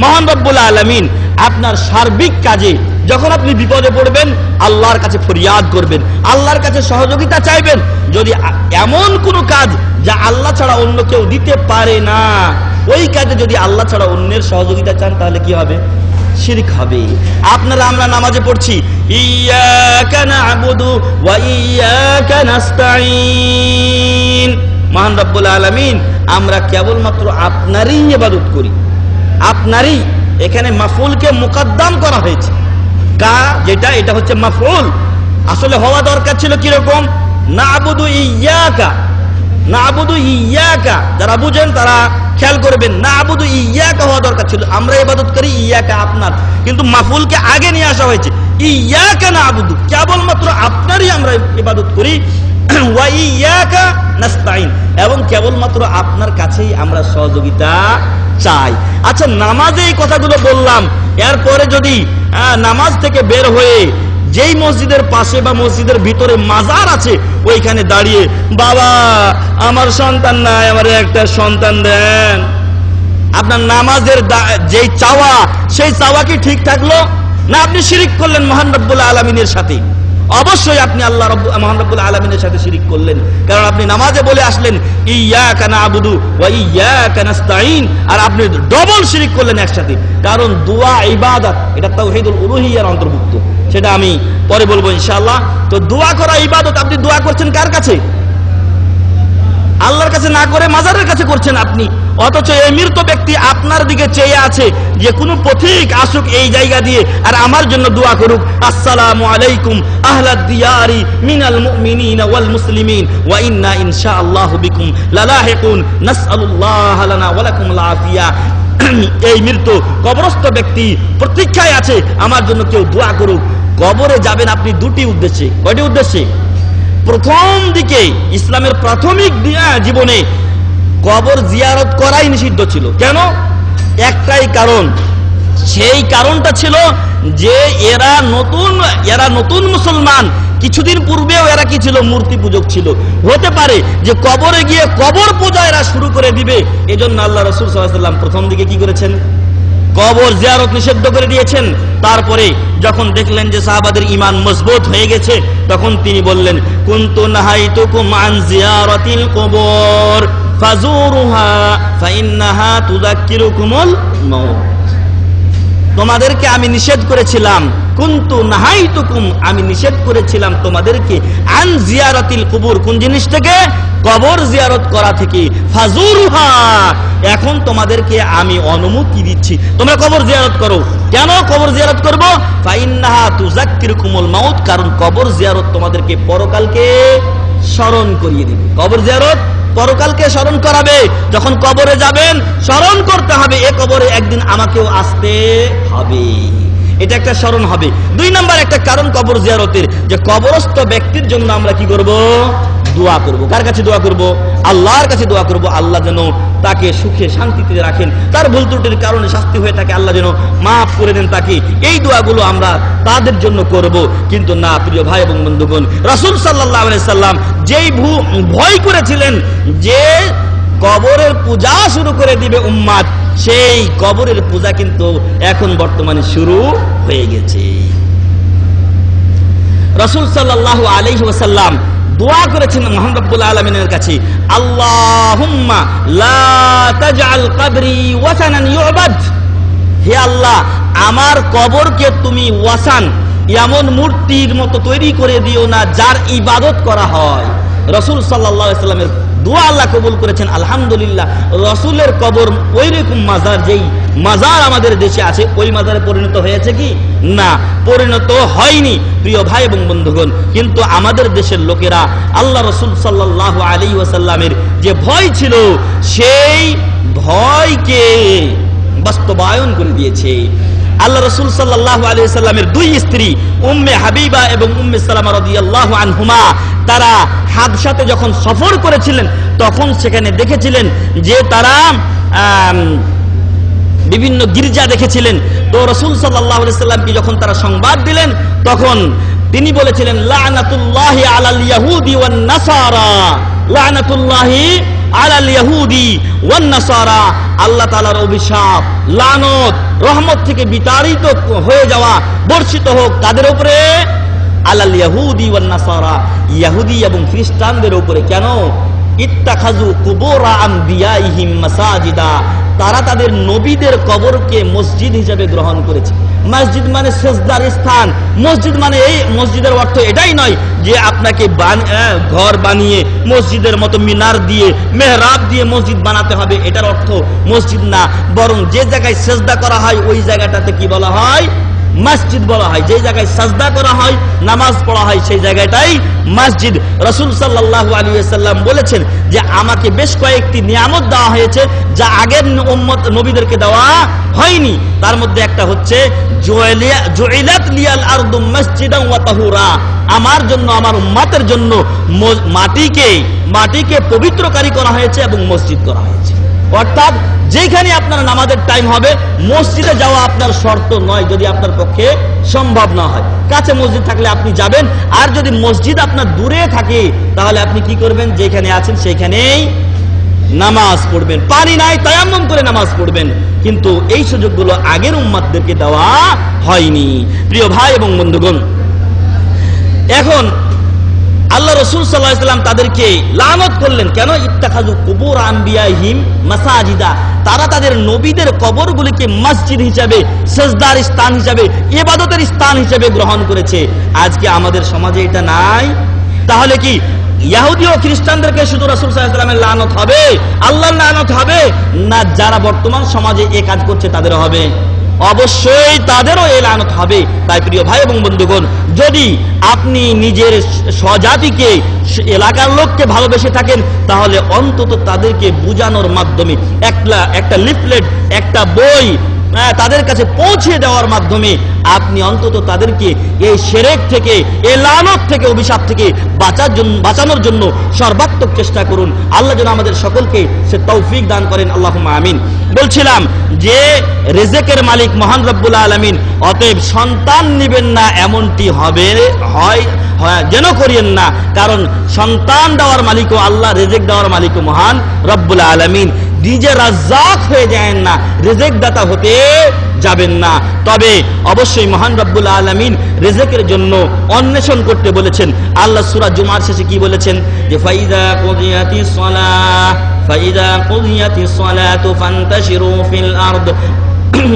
মহান রব্বুল আলামিন। আপনার সার্বিক কাজে যখন আপনি বিপদে পড়বেন আল্লাহর কাছে ফরিয়াদ করবেন, আল্লাহর কাছে সহযোগিতা চাইবেন। যদি এমন কোনো কাজ যা আল্লাহ ছাড়া অন্য কেউ দিতে পারে না, ওই কাজে যদি আল্লাহ ছাড়া অন্যের সহযোগিতা চান তাহলে কি হবে? শিরক হবে। আপনারা আমরা নামাজে পড়ছি ইয়্যাকা না'বুদু ওয়া ইয়্যাকা নাস্তাঈন, মহান রব্বুল আলামিন আমরা কেবলমাত্র আপনারই ইবাদত করি, আপনারই। এখানে মাফউলকে মুকদ্দম করা হয়েছে, কা যেটা এটা হচ্ছে মাফউল, আসলে হওয়া দরকার ছিল কিরকম? না'বুদু ইয়্যাকা, না'বুদু ইয়্যাকা, যারা বুঝেন তারা খেয়াল করবেন, না'বুদু ইয়্যাকা হওয়া দরকার ছিল, আমরা ইবাদত করি ইয়্যাকা আপনার, কিন্তু মাফউলকে আগে নিয়ে আসা হয়েছে। ইয়্যাকা না'বুদু, কেবলমাত্র আপনারই আমরা ইবাদত করি, ওয়া ইয়্যাকা নাস্তাঈন, এবং কেবলমাত্র আপনার কাছেই আমরা সহযোগিতা চাই। আচ্ছা, নামাজে এই কথাগুলো বললাম, এরপরে যদি নামাজ থেকে বের হয়ে যেই মসজিদের পাশে বা মসজিদের ভিতরে মাজার আছে ওইখানে দাঁড়িয়ে, বাবা আমার সন্তান নাই, আমার একটা সন্তান দেন, আপনার নামাজের যেই চাওয়া সেই চাওয়া কি ঠিক থাকলো? না আপনি শিরিক করলেন মহান রব্বুল আলামিনের সাথে? অবশ্যই আপনি আল্লাহ মহান রব্বুল আলামিনের সাথে শিরিক করলেন, কারণ আপনি নামাজে বলে আসলেন ইয়্যাকা না'বুদু ওয়া ইয়্যাকা নাস্তাঈন, আর আপনি ডবল শিরিক করলেন একসাথে। কারণ দোয়া ইবাদত, এটা তাওহীদুল উলুহিয়্যার অন্তর্ভুক্ত, সেটা আমি পরে বলবো ইনশাআল্লাহ। তো দোয়া করা ইবাদত, আপনি দোয়া করছেন কার কাছে? আল্লাহর কাছে না করে মাজারের কাছে করছেন আপনি। অথচ এই মৃত ব্যক্তি আপনার দিকে চেয়ে আছে যে কোনো পথিক আসুক এই জায়গা দিয়ে আর আমার জন্য দোয়া করুক, আসসালামু আলাইকুম আহলাদ দিয়ারি মিনাল মুমিনিনা ওয়াল মুসলিমিন ওয়া ইন্না ইনশাআল্লাহু বিকুম লালাহিকুন নাসআলুল্লাহ লানা ওয়া লাকুমুল আফিয়া। এই মৃত কবরস্থ ব্যক্তি প্রতীক্ষায় আছে আমার জন্য কেউ দোয়া করুক। কবরে যাবেন আপনি দুটি উদ্দেশ্যে। কয়টি উদ্দেশ্যে? প্রথম দিকে ইসলামের প্রাথমিক জীবনে কবর জিয়ারত করাই নিষিদ্ধ ছিল। কেন? একটাই কারণ, সেই কারণটা ছিল যে এরা নতুন মুসলমান, কিছুদিন পূর্বেও এরা কি ছিল? মূর্তি পূজক ছিল। হতে পারে যে কবরে গিয়ে কবর পূজা এরা শুরু করে দিবে, এজন্য আল্লাহ রাসূল সাল্লাল্লাহু আলাইহি ওয়াসাল্লাম প্রথম দিকে কি করেছেন? কবর জিয়ারত নিষিদ্ধ করে দিয়েছেন। তারপরে যখন দেখলেন যে সাহাবাদের ঈমান মজবুত হয়ে গেছে, তখন তিনি বললেন কুনতু নাহাইতুকুম আন জিয়ারাতিল কুবুর ফাজুরুহা ফাইন্নাহা তুযাক্কিরুকুমুল মাউত। তোমাদেরকে আমি নিষেধ করেছিলাম, কুনতু নাহাইতুকুম, আমি নিষেধ করেছিলাম তোমাদেরকে, আন জিয়ারাতিল কুবুর, কোন জিনিস থেকে? কবর জিয়ারত করা থেকে। ফাজুরুহা, এখন তোমাদেরকে আমি অনুমতি দিচ্ছি তোমরা কবর জিয়ারত করো। কেন কবর জিয়ারত করব? ফাইন্নাহা তুযাক্কিরুকুমুল মাউত, কারণ কবর জিয়ারত তোমাদেরকে পরকালকে স্মরণ করিয়ে দিবে। কবর জিয়ারত পরকালকে স্মরণ করাবে। যখন কবরে যাবেন স্মরণ করতে হবে এ কবরে একদিন আমাকেও আসতে হবে, এটা একটা স্মরণ হবে। 2 নাম্বার একটা কারণ কবর জিয়ারতের, যে কবরস্থ ব্যক্তির জন্য আমরা কি করব? দোয়া করব। কার কাছে দোয়া করব? আল্লাহর কাছে দোয়া করব, আল্লাহ যেন তাকে সুখে শান্তিতে রাখেন, তার ভুল ত্রুটির কারণে শাস্তি হয়ে থাকে আল্লাহ যেন মাফ করে দেন তাকে। এই দোয়াগুলো আমরা তাদের জন্য করব। কিন্তু না প্রিয় ভাই এবং বন্ধুগণ, রাসূল সাল্লাল্লাহু আলাইহি সাল্লাম যেই ভয় করেছিলেন যে কবরের পূজা শুরু করে দিবে উম্মাত, সেই কবরের পূজা কিন্তু এখন বর্তমানে শুরু হয়ে গেছে। রাসূল সাল্লাল্লাহু আলাইহি ওয়াসাল্লাম দোয়া করেছেন মহান রব্বুল আলামিনের কাছে, আল্লাহুম্মা লা তাজআল কবরি ওয়াসানান ইউবাদ, হে আল্লাহ আমার কবরকে তুমি ওয়াসান, এমন মূর্তির মতো তৈরি করে দিও না যার ইবাদত করা হয়। রাসূল সাল্লাল্লাহু আলাইহি ওয়াসাল্লামের দোয়া আল্লাহ কবুল করেছেন। আলহামদুলিল্লাহ, রসুলের কবর ওই রকম মাজার, যেই মাজার আমাদের দেশে আছে ওই মাজারে পরিণত হয়েছে কি? না, পরিণত হয়নি প্রিয় ভাই এবং বন্ধুগণ। কিন্তু আমাদের দেশের লোকেরা আল্লাহ রসুল সাল্লাল্লাহু আলাইহি ওয়াসাল্লামের যে ভয় ছিল, সেই ভয়কে বাস্তবায়ন করে দিয়েছে। আল্লাহ রসুল সাল্লাল্লাহু আলাইহি ওয়াসাল্লামের দুই স্ত্রী উম্মে হাবিবা এবং উম্মে সালামা রাদিয়াল্লাহু আনহুমা, তারা হাবশাতে যখন সফর করেছিলেন তখন সেখানে দেখেছিলেন যে তারা বিভিন্ন গির্জা দেখেছিলেন। তো রসুল সাল্লাল্লাহু আলাইহি ওয়াসাল্লামকে যখন তারা সংবাদ দিলেন তখন তিনি বলেছিলেন, লানাতুল্লাহি আলাল ইয়াহুদি ওয়ান নাসারা, লানাতুল্লাহি আলাল ইয়াহুদি ওয়ান নাসারা, আল্লাহ তাআলার অভিশাপ, লানত, রহমত থেকে বিতাড়িত হয়ে যাওয়া বর্ষিত হোক তাদের উপরে, আলাল ইয়াহুদি ওয়ান নাসারা, ইহুদি এবং খ্রিস্টানদের উপরে। কেন? ইত্তাখাযু কুবুর আমবিয়াইহিম মাসাজিদা, তারা তাদের নবীদের কবরকে মসজিদ হিসেবে গ্রহণ করেছে। মসজিদ মানে সেজদার স্থান। মসজিদ মানে এই মসজিদের অর্থ এটাই নয় যে আপনাকে ঘর বানিয়ে মসজিদের মতো মিনার দিয়ে মেহরাব দিয়ে মসজিদ বানাতে হবে, এটার অর্থ মসজিদ না। বরং যে জায়গায় সেজদা করা হয় ওই জায়গাটাতে কি বলা হয়? মসজিদ বলা হয়। যে জায়গায় সাজদা করা হয়, নামাজ পড়া হয়, সেই জায়গাটাই মসজিদ। রাসূল সাল্লাল্লাহু আলাইহি ওয়াসাল্লাম বলেছেন যে আমাকে বেশ কয়েকটি নিয়ামত দেওয়া হয়েছে যা আগের উম্মত নবীদেরকে দেওয়া হয়নি। তার মধ্যে একটা হচ্ছে জুইলাত লিয়াল আরদু মসজিদান ওয়া তাহুরা, আমার জন্য, আমার উম্মতের জন্য মাটিকে পবিত্রকারী করা হয়েছে এবং মসজিদ করা হয়েছে। অর্থাৎ যেখানে আপনার নামাজের টাইম হবে মসজিদে যাওয়া আপনার শর্ত নয়, যদি আপনার পক্ষে সম্ভব না হয়। কাছে মসজিদ থাকলে আপনি যাবেন, আর যদি মসজিদ আপনার দূরে থাকে তাহলে আপনি কি করবেন? যেখানে আছেন সেখানেই নামাজ পড়বেন। পানি নাই, তায়াম্মুম করে নামাজ পড়বেন। কিন্তু এই সুযোগগুলো আগের উম্মতদেরকে দেওয়া হয়নি প্রিয় ভাই এবং বন্ধুগণ। এখন আল্লাহ রসুল সাল্লাল্লাহু আলাইহি ওয়াসাল্লাম তাদেরকে লানত করলেন। কেন? ইত্তাখাযু কুবুর আমবিয়াইহিম মাসাজিদা, তারা তাদের নবীদের কবরগুলিকে মসজিদ হিসাবে, সেজদার স্থান হিসাবে, ইবাদতের স্থান হিসাবে গ্রহণ করেছে। আজকে আমাদের সমাজে এটা নাই। তাহলে কি ইহুদি ও খ্রিস্টানদেরকে শুধু রাসূল সাল্লাল্লাহু আলাইহি ওয়াসাল্লামের লানত হবে, আল্লাহর লানত হবে না? যারা বর্তমান সমাজে এই কাজ করছে তাদেরও হবে, অবশ্যই তাদেরও এই লানত হবে। তাই প্রিয় ভাই এবং বন্ধুগণ, যদি আপনি নিজের স্বজাতিকে, এলাকার লোককে ভালোবেসে থাকেন তাহলে অন্তত তাদেরকে বুঝানোর মাধ্যমে, একটা লিফলেট, একটা বই তাদের কাছে পৌঁছে দেওয়ার মাধ্যমে আপনি অন্তত তাদেরকে এই শিরক থেকে, এই লানত থেকে, অভিশাপ থেকে বাঁচানোর জন্য সর্বাত্মক চেষ্টা করুন। আল্লাহ যেন আমাদের সকলকে সে তৌফিক দান করেন, আল্লাহুম্মা আমিন। বলছিলাম যে রিজেকের মালিক মহান রব্বুল আলামিন, অতএব সন্তান নেবেন না এমনটি হয় যেন করিয়েন না, কারণ সন্তান দেওয়ার মালিকও আল্লাহ, রিজেক দেওয়ার মালিকও মহান রব্বুল আলামিন। নিজে রাজ্জাক হয়ে যায় না, রিজেক দাতা হতে যাবেন না। তবে অবশ্যই মহান রব্বুল আলামিন রিজেকের জন্য অন্বেষণ করতে বলেছেন। আল্লাহ সূরা জুমার শেষে কি বলেছেন? যে ফাইদা কুদিয়াতিস সালাতু ফান্তাশিরু ফিল আরদ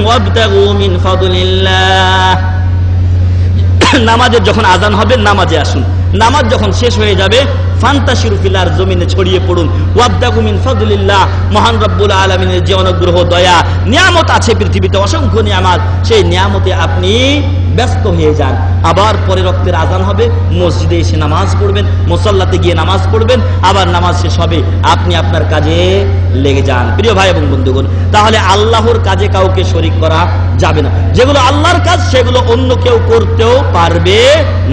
ওয়াবতাগু মিন ফাদলিল্লাহ। নামাজের যখন আজান হবে নামাজে আসুন, নামাজ যখন শেষ হয়ে যাবে ফান্তাশিরু ফিল আরদ, জমিনে ছড়িয়ে পড়ুন। ওয়াবতাগু মিন ফাদলিল্লাহ, মহান রব্বুল আলামিনের যে অনুগ্রহ, দয়া, নিয়ামত আছে পৃথিবীতে, অসংখ্য নিয়ামত, সেই নিয়ামতে আপনি ব্যস্ত হয়ে যান। আবার পরে রক্তের আজান হবে, মসজিদে এসে নামাজ পড়বেন, মুসাল্লাতে গিয়ে নামাজ পড়বেন, আবার নামাজ শেষ হবে, আপনি আপনার কাজে লেগে যান। প্রিয় ভাই এবং বন্ধুগণ, তাহলে আল্লাহর কাজে কাউকে শরীক করা যাবে না। যেগুলো আল্লাহর কাজ সেগুলো অন্য কেউ করতেও পারবে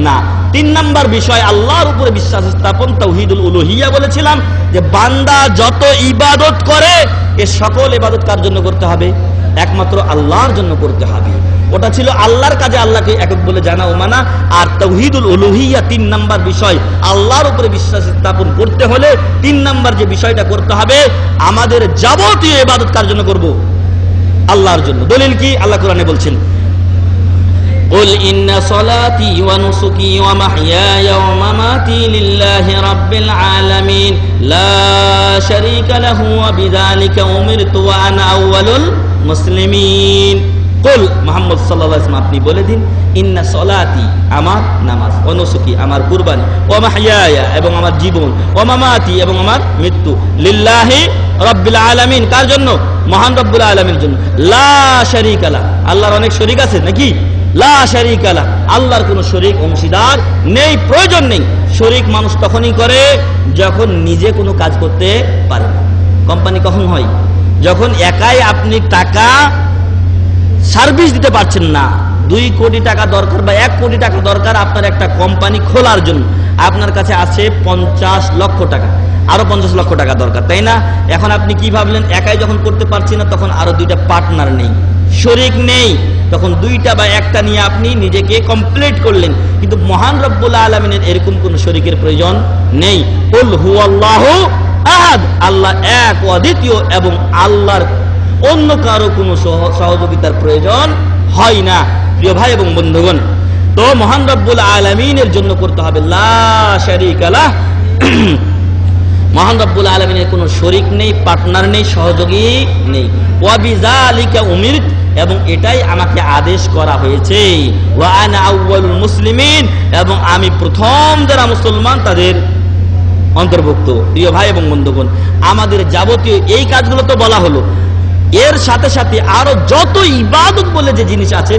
না। 3 নাম্বার বিষয়, আল্লাহর উপরে বিশ্বাস স্থাপন, তাওহীদুল উলুহিয়া। বলেছিলাম যে বান্দা যত ইবাদত করে এ সকল ইবাদত কার জন্য করতে হবে? একমাত্র আল্লাহর জন্য করতে হবে। ওটা ছিল আল্লাহর কাজে আল্লাহকে একক বলে জানা ও মানা। আর তাওহীদুল উলুহিয়া 3 নাম্বার বিষয়, আল্লাহর উপরে বিশ্বাস স্থাপন করতে হলে 3 নাম্বার যে বিষয়টা করতে হবে, আমাদের যাবতীয় ইবাদত কার জন্য করব? আল্লাহর জন্য। দলিল কি? আল্লাহ কোরআনে বলছেন, قل إن صلاتي ونسكي ومحياي ومماتي لله رب العالمين لا شريك له وبذلك أمرت وأنا أول المسلمين। কুল মুহাম্মদ সাল্লাল্লাহু আলাইহি ওয়াসাল্লাম আপনি বলে দিন, ইন্না সলাতি আমার নামাজ, ওয়া নুসুকি আমার কুরবানি, ওয়া মাহইয়ায়া এবং আমার জীবন, ওয়া মামাতি এবং আমার মৃত্যু, লিল্লাহি রাব্বিল আলামিন কার জন্য? মহান রব্বুল আলামিনের জন্য। লা শারীকা লা, আল্লাহর অনেক শরীক আছে নাকি? লা শারীকা লা, আল্লাহর কোনো শরীক অংশীদার নেই, প্রয়োজন নেই। শরীক মানুষ তখনই করে যখন নিজে কোনো কাজ করতে পারে না। কোম্পানি কখন হয়? যখন একাই আপনি টাকা সার্ভিস দিতে পারছেন না। 2 কোটি টাকা দরকার বা 1 কোটি টাকা দরকার আপনার একটা কোম্পানি খোলার জন্য, আপনার কাছে আছে 50 লক্ষ টাকা, আরো 50 লক্ষ টাকা দরকার, তাই না? এখন আপনি কি ভাবলেন, একাই যখন করতে পারছি না তখন আরো 2টা পার্টনার নেই, শরীক নেই, তখন 2টা বা 1টা নিয়ে আপনি নিজেকে কমপ্লিট করলেন। কিন্তু মহান রব্বুল আলামিনের এরকম কোন শরীকের প্রয়োজন নেই। কুল হুয়াল্লাহু আহাদ, আল্লাহ এক ও অদ্বিতীয় এবং আল্লাহর অন্য কারো কোনো সহযোগিতার প্রয়োজন হয় না। প্রিয় ভাই এবং বন্ধুগণ, তো মহান রব্বুল আলামিনের জন্য করতে হবে লা শারীকা লাহ। মহান রব্বুল আলামিনের কোনো শরীক নেই, পার্টনার নেই, সহযোগী নেই। ওয়া বিযালিকা উমিরত, এবং এটাই আমাকে আদেশ করা হয়েছে। ওয়া আনা আউয়ালুল মুসলিমিন, এবং আমি প্রথম যারা মুসলমান তাদের অন্তর্ভুক্ত। প্রিয় ভাই এবং বন্ধুগণ, আমাদের যাবতীয় এই কাজগুলো তো বলা হলো, এর সাথে সাথে আরো যত ইবাদত বলে যে জিনিস আছে,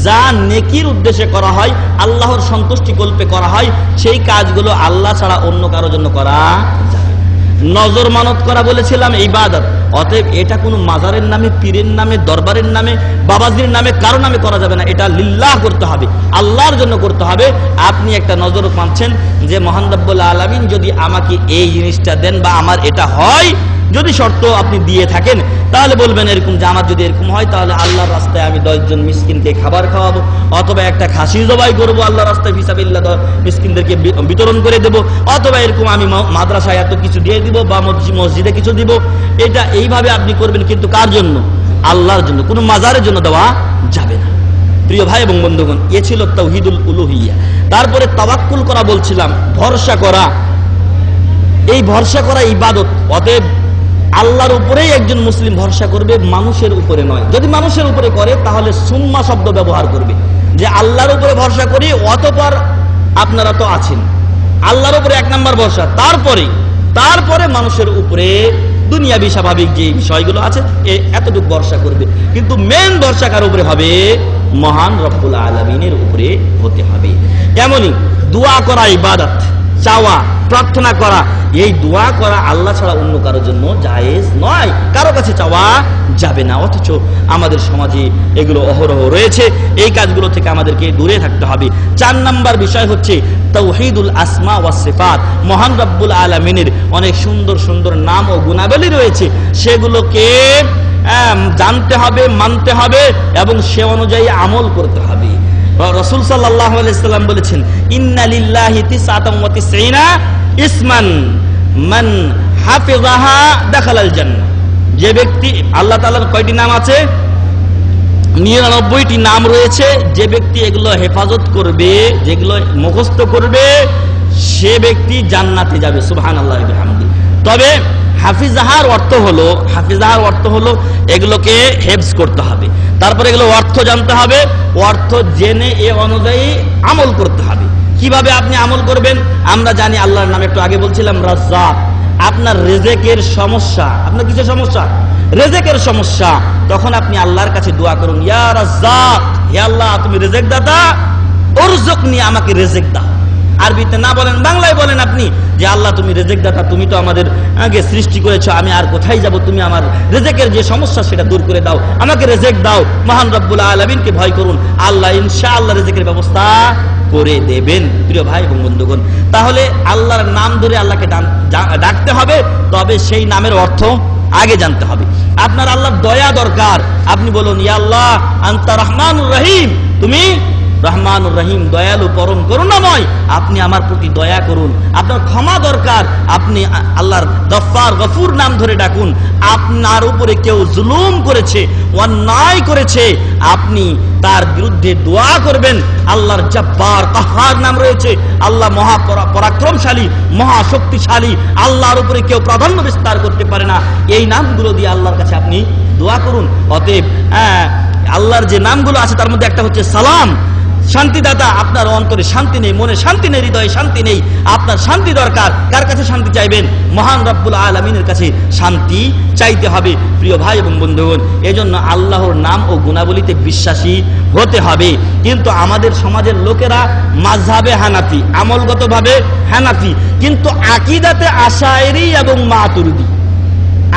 যা নেকির উদ্দেশ্যে করা হয়, আল্লাহর সন্তুষ্টি কল্পে করা হয়, সেই কাজগুলো আল্লাহ ছাড়া অন্য কারোর জন্য করা যায়। নজর মানত করা বলেছিলাম ইবাদত, অতএব এটা কোনো মাজারের নামে, পীরের নামে, দরবারের নামে, বাবাজির নামে, কারো নামে করা যাবে না। এটা লিল্লাহ করতে হবে, আল্লাহর জন্য করতে হবে। আপনি একটা নজর পাচ্ছেন যে মহান রব্বুল আলামিন যদি আমাকে এই জিনিসটা দেন বা আমার এটা হয়, যদি শর্ত আপনি দিয়ে থাকেন, তাহলে বলবেন এরকম যে আমার যদি এরকম হয় তাহলে আল্লাহর রাস্তায় আমি 10 জন মিসকিনকে খাবার খাওয়াবো, অথবা একটা খাসি জবাই করবো, আল্লাহর রাস্তায় ফিসাবিল্লাহ মিসকিনদেরকে বিতরণ করে দেব, অথবা এরকম আমি মাদ্রাসায় এত কিছু দিয়ে দিব বা মসজিদে কিছু দিব। এটা এইভাবে আপনি করবেন, কিন্তু কার জন্য? আল্লাহর জন্য, কোনো মাজারের জন্য দেওয়া যাবে না। প্রিয় ভাই এবং বন্ধুগণ, এ ছিল তাওহীদুল উলুহিয়্যাহ। তারপরে তাওয়াক্কুল করা বলছিলাম, ভরসা করা। এই ভরসা করা ইবাদত, অতএব আল্লাহর উপরেই একজন মুসলিম ভরসা করবে, মানুষের উপরে নয়। যদি মানুষের উপরে করে তাহলে সুম্মা শব্দ ব্যবহার করবে, যে আল্লাহর উপরে ভরসা করি, অতঃপর আপনারা তো আছেন, আল্লাহর উপরে 1 নাম্বার ভরসা, তারপরে মানুষের উপরে দুনিয়াবি স্বাভাবিক যে বিষয়গুলো আছে এতটুকু ভরসা করবে। কিন্তু মেন ভরসা কার উপরে হবে? মহান রব্বুল আলামিনের উপরে হতে হবে। এমনই দোয়া করা ইবাদত, চাওয়া, প্রার্থনা করা, এই দোয়া করা আল্লাহ ছাড়া অন্য কারোর জন্য জায়েজ নয়, কারো কাছে চাওয়া যাবে না। অথচ আমাদের সমাজে এগুলো অহরহ রয়েছে, এই কাজগুলো থেকে আমাদেরকে দূরে থাকতে হবে। 4 নাম্বার বিষয় হচ্ছে তাওহীদুল আসমা ওয়াস সিফাত। মহান রব্বুল আলামিনের অনেক সুন্দর সুন্দর নাম ও গুণাবলী রয়েছে, সেগুলোকে জানতে হবে, মানতে হবে এবং সে অনুযায়ী আমল করতে হবে। রাসূল সাল্লাল্লাহু আলাইহি সাল্লাম বলেছেন, ইন্না লিল্লাহি 99 ইসমান মান হাফিজাহা দাখালাল জান্নাহ। যে ব্যক্তি, আল্লাহ তাআলার কয়টি নাম আছে? 99টি নাম রয়েছে। যে ব্যক্তি এগুলো হেফাজত করবে, যেগুলো মুখস্থ করবে, সে ব্যক্তি জান্নাতে যাবে। সুবহানাল্লাহি ওয়া বিহামদিহি। তবে হাফিজাহার অর্থ হলো এগুলোকে হেফজ করতে হবে, তারপরে এগুলো অর্থ জানতে হবে, অর্থ জেনে এ অনুযায়ী আমল করতে হবে। কিভাবে আপনি আমল করবেন? আমরা জানি আল্লাহর নাম, একটু আগে বলছিলাম রাজ্জাক। আপনার রিজিকের সমস্যা, আপনার কিসের সমস্যা? রিজিকের সমস্যা। তখন আপনি আল্লাহর কাছে দোয়া করুন, ইয়া রাজ্জাক, হে আল্লাহ তুমি রিজিক দাতা, উরযুকনি, আমাকে রিজিক দাও। আরবিতে না বলেন, বাংলায় বলেন আপনি যে আল্লাহ তুমি রিজিক দাতা, তুমি তো আমাদের আগে সৃষ্টি করেছো, আমি আর কোথায় যাব, তুমি আমার রিজিকের যে সমস্যা সেটা দূর করে দাও, আমাকে রিজিক দাও। মহান রব্বুল আলামিনকে ভয় করুন, আল্লাহ ইনশাআল্লাহ রিজিকের ব্যবস্থা করে দেবেন। প্রিয় ভাই এবং বন্ধুগণ, তাহলে আল্লাহর নাম ধরে আল্লাহকে ডাকতে হবে, তবে সেই নামের অর্থ আগে জানতে হবে। আপনার আল্লাহর দয়া দরকার, আপনি বলুন, ইয়া আল্লাহ আনতা রহমানুর রহিম, তুমি রহমানুর রহিম, দয়ালু পরম করুণাময়, আপনি আমার প্রতি দয়া করুন। আপনার ক্ষমা দরকার, আপনি আল্লাহর গফফার, গফুর নাম ধরে ডাকুন। আপনার উপরে কেউ জুলুম করেছে, অন্যায় করেছে, আপনি তার বিরুদ্ধে দোয়া করবেন। আল্লাহর জব্বার, কাহ্হার নাম রয়েছে, আল্লাহ মহা পরাক্রমশালী, মহা শক্তিশালী, আল্লাহর উপরে কেউ প্রাধান্য বিস্তার করতে পারে না। এই নামগুলো দিয়ে আল্লাহর কাছে আপনি দোয়া করুন। অতএব আল্লাহর যে নামগুলো আছে তার মধ্যে একটা হচ্ছে সালাম, শান্তিদাতা। আপনার অন্তরে শান্তি নেই, মনে শান্তি নেই, হৃদয়ে শান্তি নেই, আপনার শান্তি দরকার। কার কাছে শান্তি চাইবেন? মহান রব্বুল আলামিনের কাছে শান্তি চাইতে হবে প্রিয় ভাই এবং বন্ধুগণ। এজন্য আল্লাহর নাম ও গুণাবলীতে বিশ্বাসী হতে হবে। কিন্তু আমাদের সমাজের লোকেরা মাযহাবে হানাফি, আমলগতভাবে হানাফি, কিন্তু আকীদাতে আশাইরি এবং মাতুরিদি।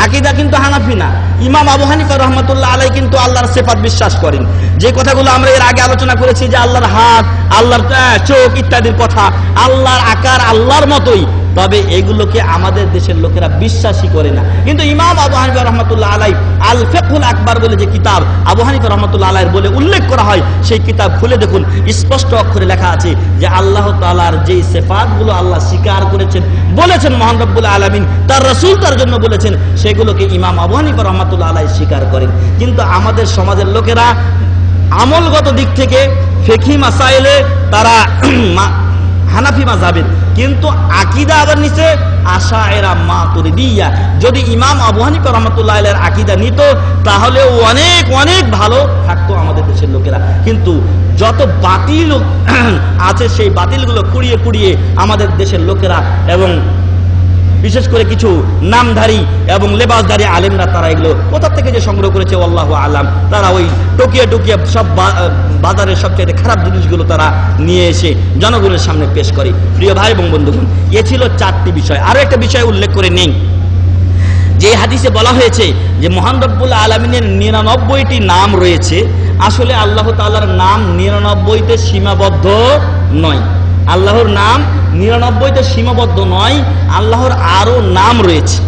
আকীদা কিন্তু হানাফি না। ইমাম আবু হানিফা রাহমাতুল্লাহ আলাইহি কিন্তু আল্লাহর সিফাত বিশ্বাস করেন, যে কথাগুলো আমরা এর আগে আলোচনা করেছি, যে আল্লাহর হাত, আল্লাহর চোখ ইত্যাদির কথা, আল্লাহর আকার আল্লাহর মতোই। তবে এগুলোকে আমাদের দেশের লোকেরা বিশ্বাসই করে না। কিন্তু ইমাম আবু হানিফা রাহমাতুল্লাহ আলাইহি আল ফিকহুল আকবার বলে যে কিতাব আবু হানিফা রাহমাতুল্লাহ আলাইহি বলে উল্লেখ করা হয়, সেই কিতাব খুলে দেখুন, স্পষ্ট অক্ষরে লেখা আছে যে আল্লাহ তাআলার যেই সিফাতগুলো আল্লাহ স্বীকার করেছেন, বলেছেন মহান রব্বুল আলামিন, তার রাসূল তার জন্য বলেছেন, সেগুলোকে ইমাম আবু হানিফা রাহমাতুল্লাহ আলাইহি স্বীকার করেন। কিন্তু আমাদের সমাজের লোকেরা আমলগত দিক থেকে ফিকহি মাসাইলে তারা হানাফি মাযহাবের, কিন্তু আকীদা আবার নিচে আশায়েরা মাতুরিদিয়া। যদি ইমাম আবু হানিফা রাহমাতুল্লাহ আলাইহির আকীদা নিত তাহলে অনেক অনেক ভালো থাকতো আমাদের দেশের লোকেরা। কিন্তু যত বাতিল আছে সেই বাতিলগুলো কুড়িয়ে কুড়িয়ে আমাদের দেশের লোকেরা এবং বিশেষ করে কিছু নামধারী এবং লেবাসধারী আলেমরা তারা এগুলো কোথা থেকে যে সংগ্রহ করেছে আল্লাহু আলাম, তারা ওই টকিয়ে টকিয়ে সব বাজারের সবচেয়ে খারাপ জিনিসগুলো তারা নিয়ে এসে জনগণের সামনে পেশ করে। প্রিয় ভাই এবং বন্ধুগণ, এ ছিল 4টি বিষয়। আরো একটা বিষয় উল্লেখ করে নেই, যে হাদিসে বলা হয়েছে যে মহান রব্বুল আলামিনের 99টি নাম রয়েছে। আসলে আল্লাহ তাআলার নাম 99তে সীমাবদ্ধ নয়। আল্লাহর নাম 99তে সীমাবদ্ধ নয়, আল্লাহর আরো নাম রয়েছে।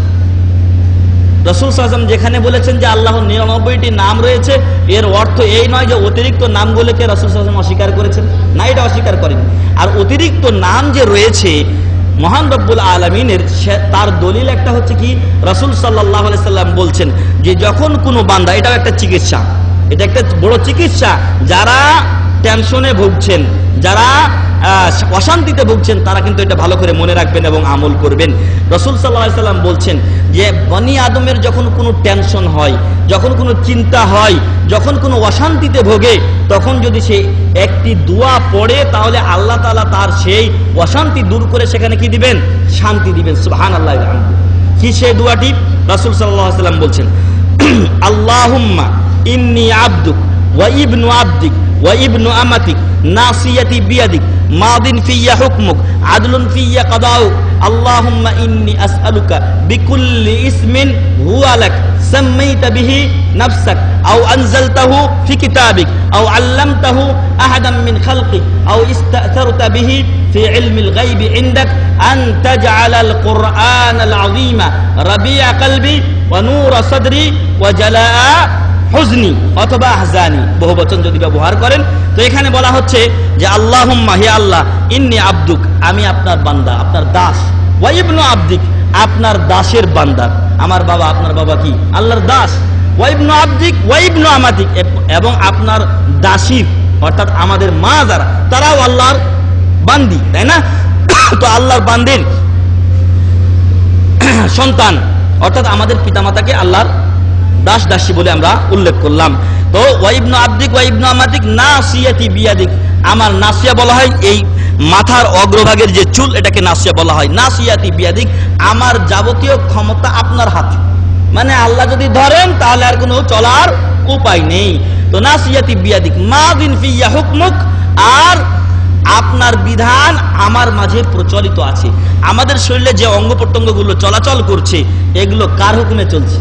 রাসূল সাল্লাল্লাহু আলাইহি ওয়াসাল্লাম যেখানে বলেছেন যে আল্লাহর 99টি নাম রয়েছে, এর অর্থ এই নয় যে অতিরিক্ত নামগুলোকে রাসূল সাল্লাল্লাহু আলাইহি ওয়াসাল্লাম অস্বীকার করেছেন, না, এটা অস্বীকার করেন। আর অতিরিক্ত নাম যে রয়েছে মহান রব্বুল আলামিনের, তার দলিল একটা হচ্ছে কি, রাসূল সাল্লাল্লাহু আলাইহি ওয়াসাল্লাম বলছেন যে যখন কোনো বান্দা, এটাও একটা চিকিৎসা, এটা একটা বড় চিকিৎসা, যারা টেনশনে ভুগছেন, যারা অশান্তিতে ভুগছেন, তারা কিন্তু এটা ভালো করে মনে রাখবেন এবং আমল করবেন। রাসূল সাল্লাল্লাহু আলাইহি ওয়াসাল্লাম বলছেন যে বনি আদমের যখন কোনো টেনশন হয়, যখন কোনো চিন্তা হয়, যখন কোনো অশান্তিতে ভোগে, তখন যদি সে একটি দোয়া পড়ে তাহলে আল্লাহ তাআলা তার সেই অশান্তি দূর করে সেখানে কি দিবেন? শান্তি দিবেন। সুবহানাল্লাহ। কি সেই দোয়াটি? রাসূল সাল্লাল্লাহু আলাইহি ওয়াসাল্লাম বলছেন, আল্লাহুম্মা ইন্নী আবদুক ওয়া ইবনু আবদিক ওয়া ইবনু আমাতিক নাসিয়াতি বিয়াদিক মাদিন ফিয়া হুকমুক আদলুন ফিয়া কাদাউক আল্লাহুম্মা ইন্নী আসআলুকা বিকুল্লি ইসমিন হুয়া লাক সাম্মাইতা বিহি নাফসাক আও আনজালতাহু ফি কিতাবিক আও আল্লামতাহু আহাদান মিন খালকিক আও ইস্তা'থারতা বিহি ফি ইলমিল গায়বি ইনদাক আন তাজআলাল কুরআনাল আযীমা রাবি'a কলবি ওয়া নূরা সাদরি ওয়া জালাআ হুজনি অথবা আহজানি, বহুবচন যদি ব্যবহার করেন। তো এখানে বলা হচ্ছে যে আল্লাহুম্মা, হে আল্লাহ, ইন্নী আবদুক, আমি আপনার বান্দা, আপনার দাস, ওয়া ইবনু আবদিক, আপনার দাসের বান্দা। আমার বাবা, আপনার বাবা কি? আল্লাহর দাস। ওয়া ইবনু আবদিক ওয়া ইবনু আমাতিক, এবং আপনার দাসীর, অর্থাৎ আমাদের মা যারা, তারাও আল্লাহর বান্দি, তাই না? তো আল্লাহর বান্দির সন্তান, অর্থাৎ আমাদের পিতামাতাকে আল্লাহর দাস দাসী বলে আমরা উল্লেখ করলাম। তো ওয়া ইবনু আবদিক ওয়া ইবনু আমাতিক নাসিয়াতি বিয়াদিক, আমার নাসিয়া বলা হয় এই মাথার অগ্রভাগের যে চুল, এটাকে নাসিয়া বলা হয়। নাসিয়াতি বিয়াদিক, আমার যাবতীয় ক্ষমতা আপনার হাতে, মানে আল্লাহ যদি ধরেন তাহলে আর কোনো চলার উপায় নেই। তো নাসিয়াতি বিয়াদিক মাদিন ফিয়া হুকমুক, আর আপনার বিধান আমার মাঝে প্রচলিত আছে। আমাদের শরীরে যে অঙ্গ প্রত্যঙ্গগুলো চলাচল করছে, এগুলো কার হুকুমে চলছে?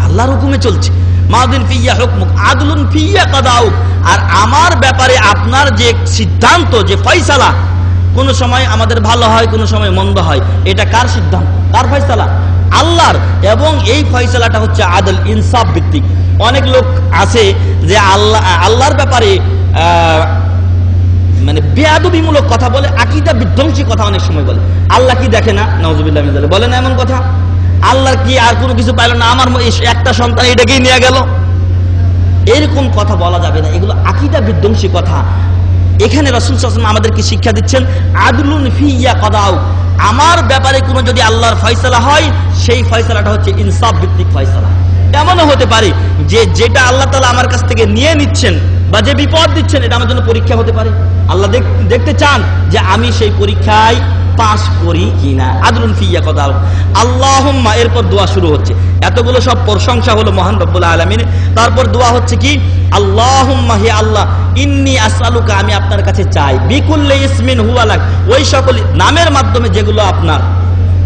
আল্লাহর হুকুমে চলছে। মাদিন ফিয়া হুকমুক আদলুন ফিয়া কাদাউক, আর আমার ব্যাপারে আপনার যে সিদ্ধান্ত, যে ফয়সালা, কোন সময় আমাদের ভালো হয়, কোন সময় মন্দ হয়, এটা কার সিদ্ধান্ত, কার ফয়সালা? আল্লাহর। এবং এই ফয়সালাটা হচ্ছে আদল, ইনসাফ ভিত্তিক। অনেক লোক আছে যে আল্লাহর ব্যাপারে মানে বেয়াদবিমূলক কথা বলে, আকীদা বিধ্বংসী কথা অনেক সময় বলে। আল্লাহ কি দেখে না? নাউযুবিল্লাহ মিন যালিক, বলে না এমন কথা? আল্লাহর কি আর কোনো কিছু পাইল না? আমার একটা সন্তান এটাকেই নিয়ে গেল, এরকম কথা বলা যাবে না। এগুলো আকীদা বিধ্বংসী কথা। এখানে রাসূল সাল্লাল্লাহু আলাইহি ওয়াসাল্লাম আমাদেরকে শিক্ষা দিচ্ছেন আদলুন ফিয়া কাদাউ, আমার ব্যাপারে কোনো যদি আল্লাহর ফয়সালা হয় সেই ফয়সালাটা হচ্ছে ইনসাফ ভিত্তিক ফয়সালা। এমনও হতে পারে যে যেটা আল্লাহ তাআলা আমার কাছ থেকে নিয়ে নিচ্ছেন বা যে বিপদ দিচ্ছেন এটা আমার জন্য পরীক্ষা হতে পারে। আল্লাহ দেখতে চান যে আমি সেই পরীক্ষায় পাস করি কিনা। আদলুন ফিয়া কাদাউ আল্লাহুম্মা, এরপর দোয়া শুরু হচ্ছে। এতগুলো সব প্রশংসা হলো মহান রব্বুল আলামিন। তারপর দোয়া হচ্ছে কি, আল্লাহুম্মা, হে আল্লাহ, ইন্নী আসআলুকা, আমি আপনার কাছে চাই, বিকুল্লি ইসমিন হুয়া লাক, ওই সকল নামের মাধ্যমে যেগুলো আপনার,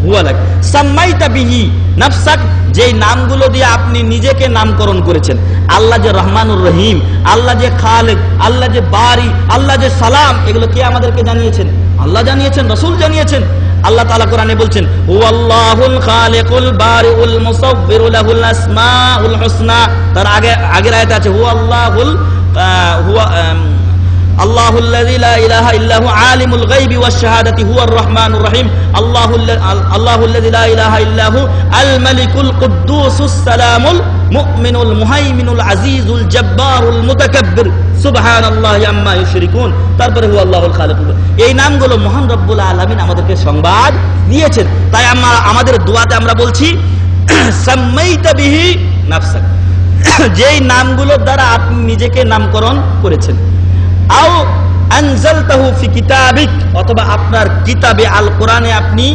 হুয়া লাক সাম্মাইতা বিহি নাফসাক, যেই নামগুলো দিয়ে আপনি নিজেকে নামকরণ করেছেন। আল্লাহ যে রহমানুর রহিম, আল্লাহ যে খালেক, আল্লাহ যে বারি, আল্লাহ যে সালাম, এগুলো কে আমাদেরকে জানিয়েছেন? আল্লাহ জানিয়েছেন, রাসূল জানিয়েছেন। আল্লাহ তাআলা কোরআনে বলছেন হুয়াল্লাহুল খালিকুল বারিউল মুসাব্বিরু লাহুল আসমাউল হুসনা। তার আগের আয়াতে আছে আল্লাহুল্লাযী লা ইলাহা ইল্লা হু আলিমুল গায়বি ওয়াশ শাহাদাতি হুয়ার রহমানুর রহিম। আল্লাহুল্লাযী লা ইলাহা ইল্লা হু আল মালিকুল কুদ্দুসুস সালামুল মুমিনুল মুহাইমিনুল আজিজুল জব্বারুল মুতাকাব্বির সুবহানাল্লাহি আম্মা ইউশরিকুন। তারপরে হুয়াল্লাহুল খালিক। এই নামগুলো মহান রব্বুল আলামিন আমাদেরকে সংবাদ দিয়েছেন। তাই আমাদের দোয়াতে আমরা বলছি সাম্মাইতা বিহি নাফসাক, যেই নামগুলোর দ্বারা আপনি নিজেকে নামকরণ করেছেন। আও আনজালতাহু ফি কিতাবিক, অথবা আপনার কিতাবে আল কোরআনে আপনি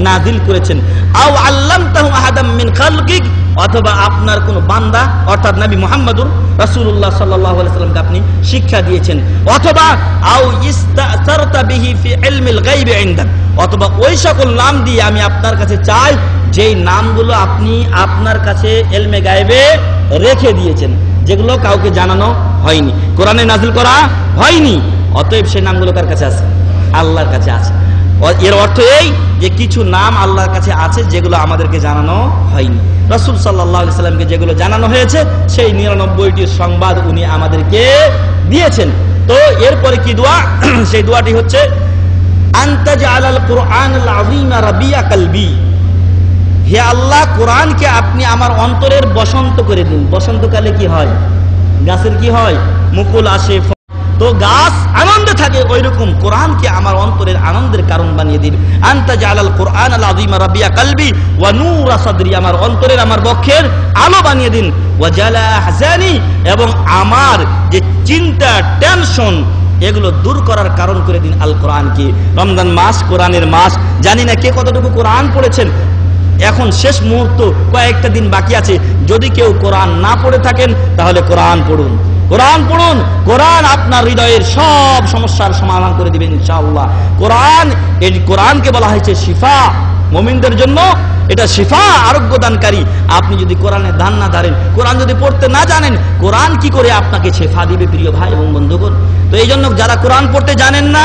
নাযিল করেছেন। আও আল্লামতাহু আহাদাম মিন খালকিক, অথবা আপনার কোন বান্দা অর্থাৎ নবী মুহাম্মদুর রাসূলুল্লাহ সাল্লাল্লাহু আলাইহি ওয়াসাল্লামকে আপনি শিক্ষা দিয়েছেন। অথবা আও ইস্তাসারতা বিহি ফি ইলমিল গায়বি ইনদাক, অথবা ওই সকল নাম দিয়ে আমি আপনার কাছে চাই যেই নামগুলো আপনি আপনার কাছে ইলমে গায়বে রেখে দিয়েছেন, যেগুলো কাউকে জানানো হয়নি, কোরআনে নাযিল করা হয়নি। অতএব সেই নামগুলো কার কাছে আছে? আল্লাহর কাছে আছে। এর অর্থ এই যে কিছু নাম আল্লাহর কাছে আছে যেগুলো আমাদেরকে জানানো হয়নি। রাসূল সাল্লাল্লাহু আলাইহি সাল্লামকে যেগুলো জানানো হয়েছে সেই 99টির সংবাদ উনি আমাদেরকে দিয়েছেন। তো এরপরে কি দোয়া? সেই দোয়াটি হচ্ছে আনতাজআলাল কুরআনাল আযীমা রাবিয়া কলবি, হে আল্লাহ, কোরআনকে আপনি আমার অন্তরের বসন্ত করে দিন। বসন্তকালে কি হয়? গাছের কি হয়? মুকুল আসে, তো গাছ আনন্দে থাকে, ওইরকম কোরআনকে আমার অন্তরের আনন্দের কারণ বানিয়ে দিন। আনতা জালাল কুরআনাল আযীমা রাবিয়া কলবি ওয়া নূরা সাদরি, আমার অন্তরের, আমার বক্ষের আলো বানিয়ে দিন। ওয়া জালা আহজানি, এবং আমার যে চিন্তা, টেনশন, এগুলো দূর করার কারণ করে দিন আল কোরআনকে। রমজান মাস কোরআনের মাস, জানি না কে কতটুকু কোরআন পড়েছেন। এখন শেষ মুহূর্ত, কয়েকটা দিন বাকি আছে। যদি কেউ কোরআন না পড়ে থাকেন তাহলে কোরআন পড়ুন, কোরআন পড়ুন। কোরআন আপনার হৃদয়ের সব সমস্যার সমাধান করে দিবেন ইনশাআল্লাহ। কোরআন, এই কোরআনকে বলা হয়েছে শিফা, মুমিনদের জন্য এটা শিফা, আরোগ্য দানকারী। আপনি যদি কোরআনের দান না ধারেন, কোরআন যদি পড়তে না জানেন, কোরআন কি করে আপনাকে শিফা দিবে প্রিয় ভাই এবং বন্ধুগণ? তো এই জন্য যারা কোরআন পড়তে জানেন না,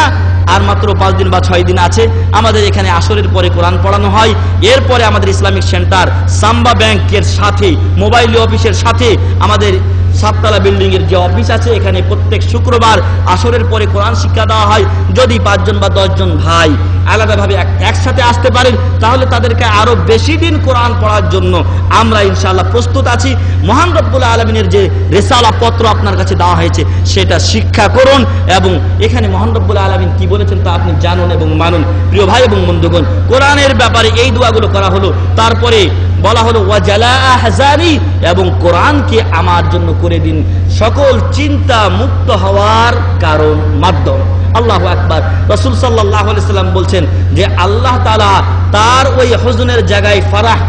আর মাত্র 5 দিন বা 6 দিন আছে। আমাদের এখানে আসরের পরে কোরআন পড়ানো হয়। এরপরে আমাদের ইসলামিক সেন্টার সাম্বা ব্যাংকের সাথে, মোবাইল অফিসের সাথে আমাদের 7 তলা বিল্ডিং এর যে অফিস আছে, এখানে প্রত্যেক শুক্রবার আসরের পরে কোরআন শিক্ষা দেওয়া হয়। যদি 5 জন বা 10 জন ভাই আলাদাভাবে একসাথে আসতে পারেন, তাহলে তাদেরকে আরো বেশি দিন কোরআন পড়ার জন্য আমরা ইনশাআল্লাহ প্রস্তুত আছি। মহান রব্বুল আলামিনের যে রিসালা পত্র আপনার কাছে দেওয়া হয়েছে সেটা শিক্ষা করুন, এবং এখানে মহান রব্বুল আলামিন কি বলেছেন তা আপনি জানুন এবং মানুন। প্রিয় ভাই এবং বন্ধুগণ, কোরআনের ব্যাপারে এই দোয়াগুলো করা হলো। তারপরে বলা হলো ওয়া জালা আহজানি, এবং কোরআনকে আমার জন্য করে দিন সকল চিন্তা মুক্ত হওয়ার কারণ, মাধ্যম। আল্লাহু আকবার। রাসূল সাল্লাল্লাহু আলাইহি সাল্লাম বলছেন যে আল্লাহ তাআলা তার ওই হুজনের জায়গায় ফারাহ,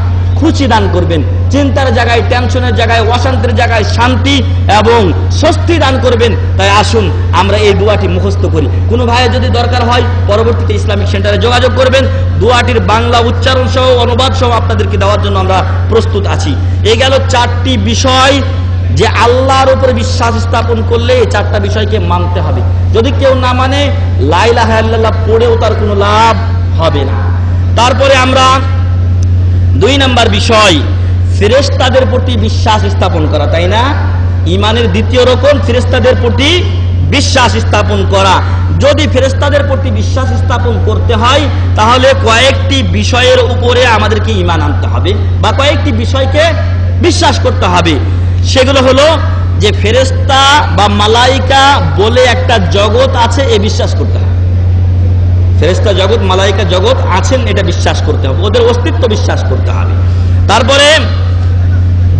খুশি দান করবেন, চিন্তার জায়গায়, টেনশনের জায়গায়, অশান্তির জায়গায় শান্তি এবং স্বস্তি দান করবেন। তাই আসুন আমরা এই দোয়াটি মুখস্থ করি। কোনো ভাইয়ের যদি দরকার হয় পরবর্তীতে ইসলামিক সেন্টারে যোগাযোগ করবেন। দোয়াটির বাংলা উচ্চারণ সহ অনুবাদ সহ আপনাদেরকে দেওয়ার জন্য আমরা প্রস্তুত আছি। এই গেল 4টি বিষয় যে আল্লাহর উপরে বিশ্বাস স্থাপন করলে এই 4টা বিষয়কে মানতে হবে। যদি কেউ না মানে, লা ইলাহা ইল্লাল্লাহ পড়েও তার কোনো লাভ হবে না। তারপরে আমরা 2 নম্বর বিষয়, ফেরেশতাদের প্রতি বিশ্বাস স্থাপন করা, তাই না? ঈমানের দ্বিতীয় রকম ফেরেশতাদের প্রতি বিশ্বাস স্থাপন করা। যদি ফেরেশতাদের প্রতি বিশ্বাস স্থাপন করতে হয় তাহলে কয়েকটি বিষয়ের উপরে আমাদেরকে ঈমান আনতে হবে বা কয়েকটি বিষয়কে বিশ্বাস করতে হবে। সেগুলো হলো যে ফেরেশতা বা মালাইকা বলে একটা জগৎ আছে এ বিশ্বাস করতে হবে। ফেরেশতা জগৎ, মালাইকা জগৎ আছেন এটা বিশ্বাস করতে হবে, ওদের অস্তিত্ব বিশ্বাস করতে হবে। তারপরে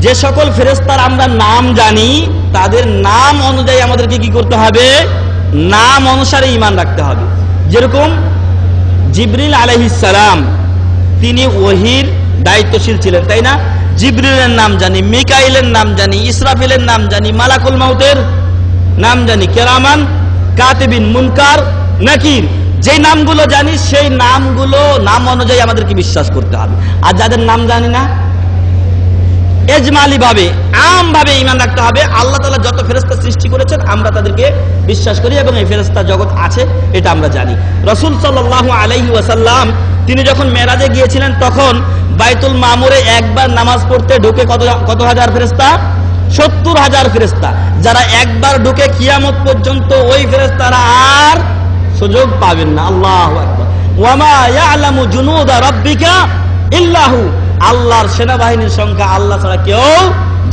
যে সকল ফেরেশতার আমরা নাম জানি তাদের নাম অনুযায়ী আমাদেরকে কি করতে হবে? নাম অনুসারে ঈমান রাখতে হবে। যেরকম জিবরিল আলাইহিস সালাম, তিনি ওহীর দায়িত্বশীল ছিলেন, তাই না? জিবরিলের নাম জানি, মিকাইলের নাম জানি, ইসরাফিলের নাম জানি, মালাকুল মাউতের নাম জানি, কেরামান কাতিবিন, মুনকার নাকির, যে নামগুলো জানি সেই নামগুলো নাম অনুযায়ী আমাদেরকে বিশ্বাস করতে হবে। আর যাদের নাম জানি না, এজমালি ভাবে, আম ভাবে ঈমান রাখতে হবে। আল্লাহ তাআলা যত ফেরেশতা সৃষ্টি করেছেন আমরা তাদেরকে বিশ্বাস করি এবং এই ফেরেশতা জগৎ আছে এটা আমরা জানি। রাসূল সাল্লাল্লাহু আলাইহি ওয়াসাল্লাম তিনি যখন মেরাজে গিয়েছিলেন তখন বাইতুল মামুরে একবার নামাজ পড়তে ঢুকে কত হাজার ফেরেশতা? 70,000 ফেরেশতা, যারা একবার ঢুকে কিয়ামত পর্যন্ত ওই ফেরেশতারা আর সুযোগ পাবেন না। আল্লাহু আকবার। ওয়া মা ইয়ালামু জুনুদা রাব্বিকা ইল্লাহু, আল্লাহর সেনাবাহিনীর সংখ্যা আল্লাহ ছাড়া কেউ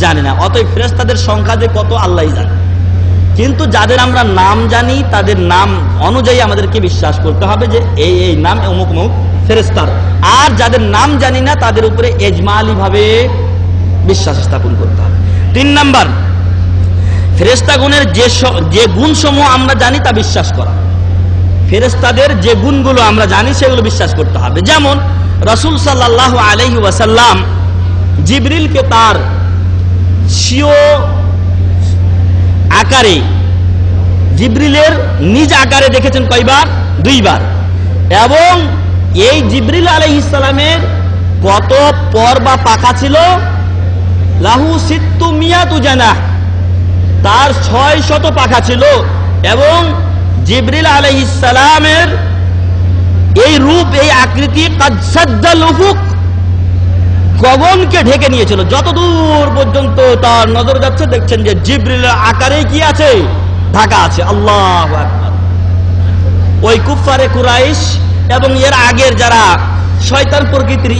জানে না। অতএব ফেরেশতাদের সংখ্যা যে কত আল্লাহই জানে, কিন্তু যাদের আমরা নাম জানি তাদের নাম অনুযায়ী আমাদেরকে বিশ্বাস করতে হবে যে এই এই নাম অমুক অমুক ফেরেশতার। আর যাদের নাম জানি না তাদের উপরে এজমালি ভাবে বিশ্বাস স্থাপন করতে হবে। 3 নাম্বার, ফেরেশতাগণের যে গুণসমূহ আমরা জানি তা বিশ্বাস করা। ফেরেশতাদের যে গুণগুলো আমরা জানি সেগুলো বিশ্বাস করতে হবে। যেমন রাসূল সাল্লাল্লাহু আলাইহি ওয়াসাল্লাম জিবরিলকে তার স্বীয় আকারে, জিবরিলের নিজ আকারে দেখেছেন কয়বার? 2 বার। এবং এই জিবরিল আলাইহিস সালামের কত পর বা পাখা ছিল? লাহু সিত্তু মিয়াতু জানাহ, তার 600 পাখা ছিল। এবং জিবরিল আলাইহিস সালামের এই রূপ, এই আকৃতি কাদ সাদ্দাল উফুক, গগনকে ঢেকে নিয়েছিল। যতদূর পর্যন্ত তার নজর যাচ্ছে দেখছেন যে জিবরিলের আকারে কি আছে? ঢাকা আছে। আল্লাহু আকবার। ওই কুফারে কুরাইশ এবং এর আগের যারা শয়তান প্রকৃতির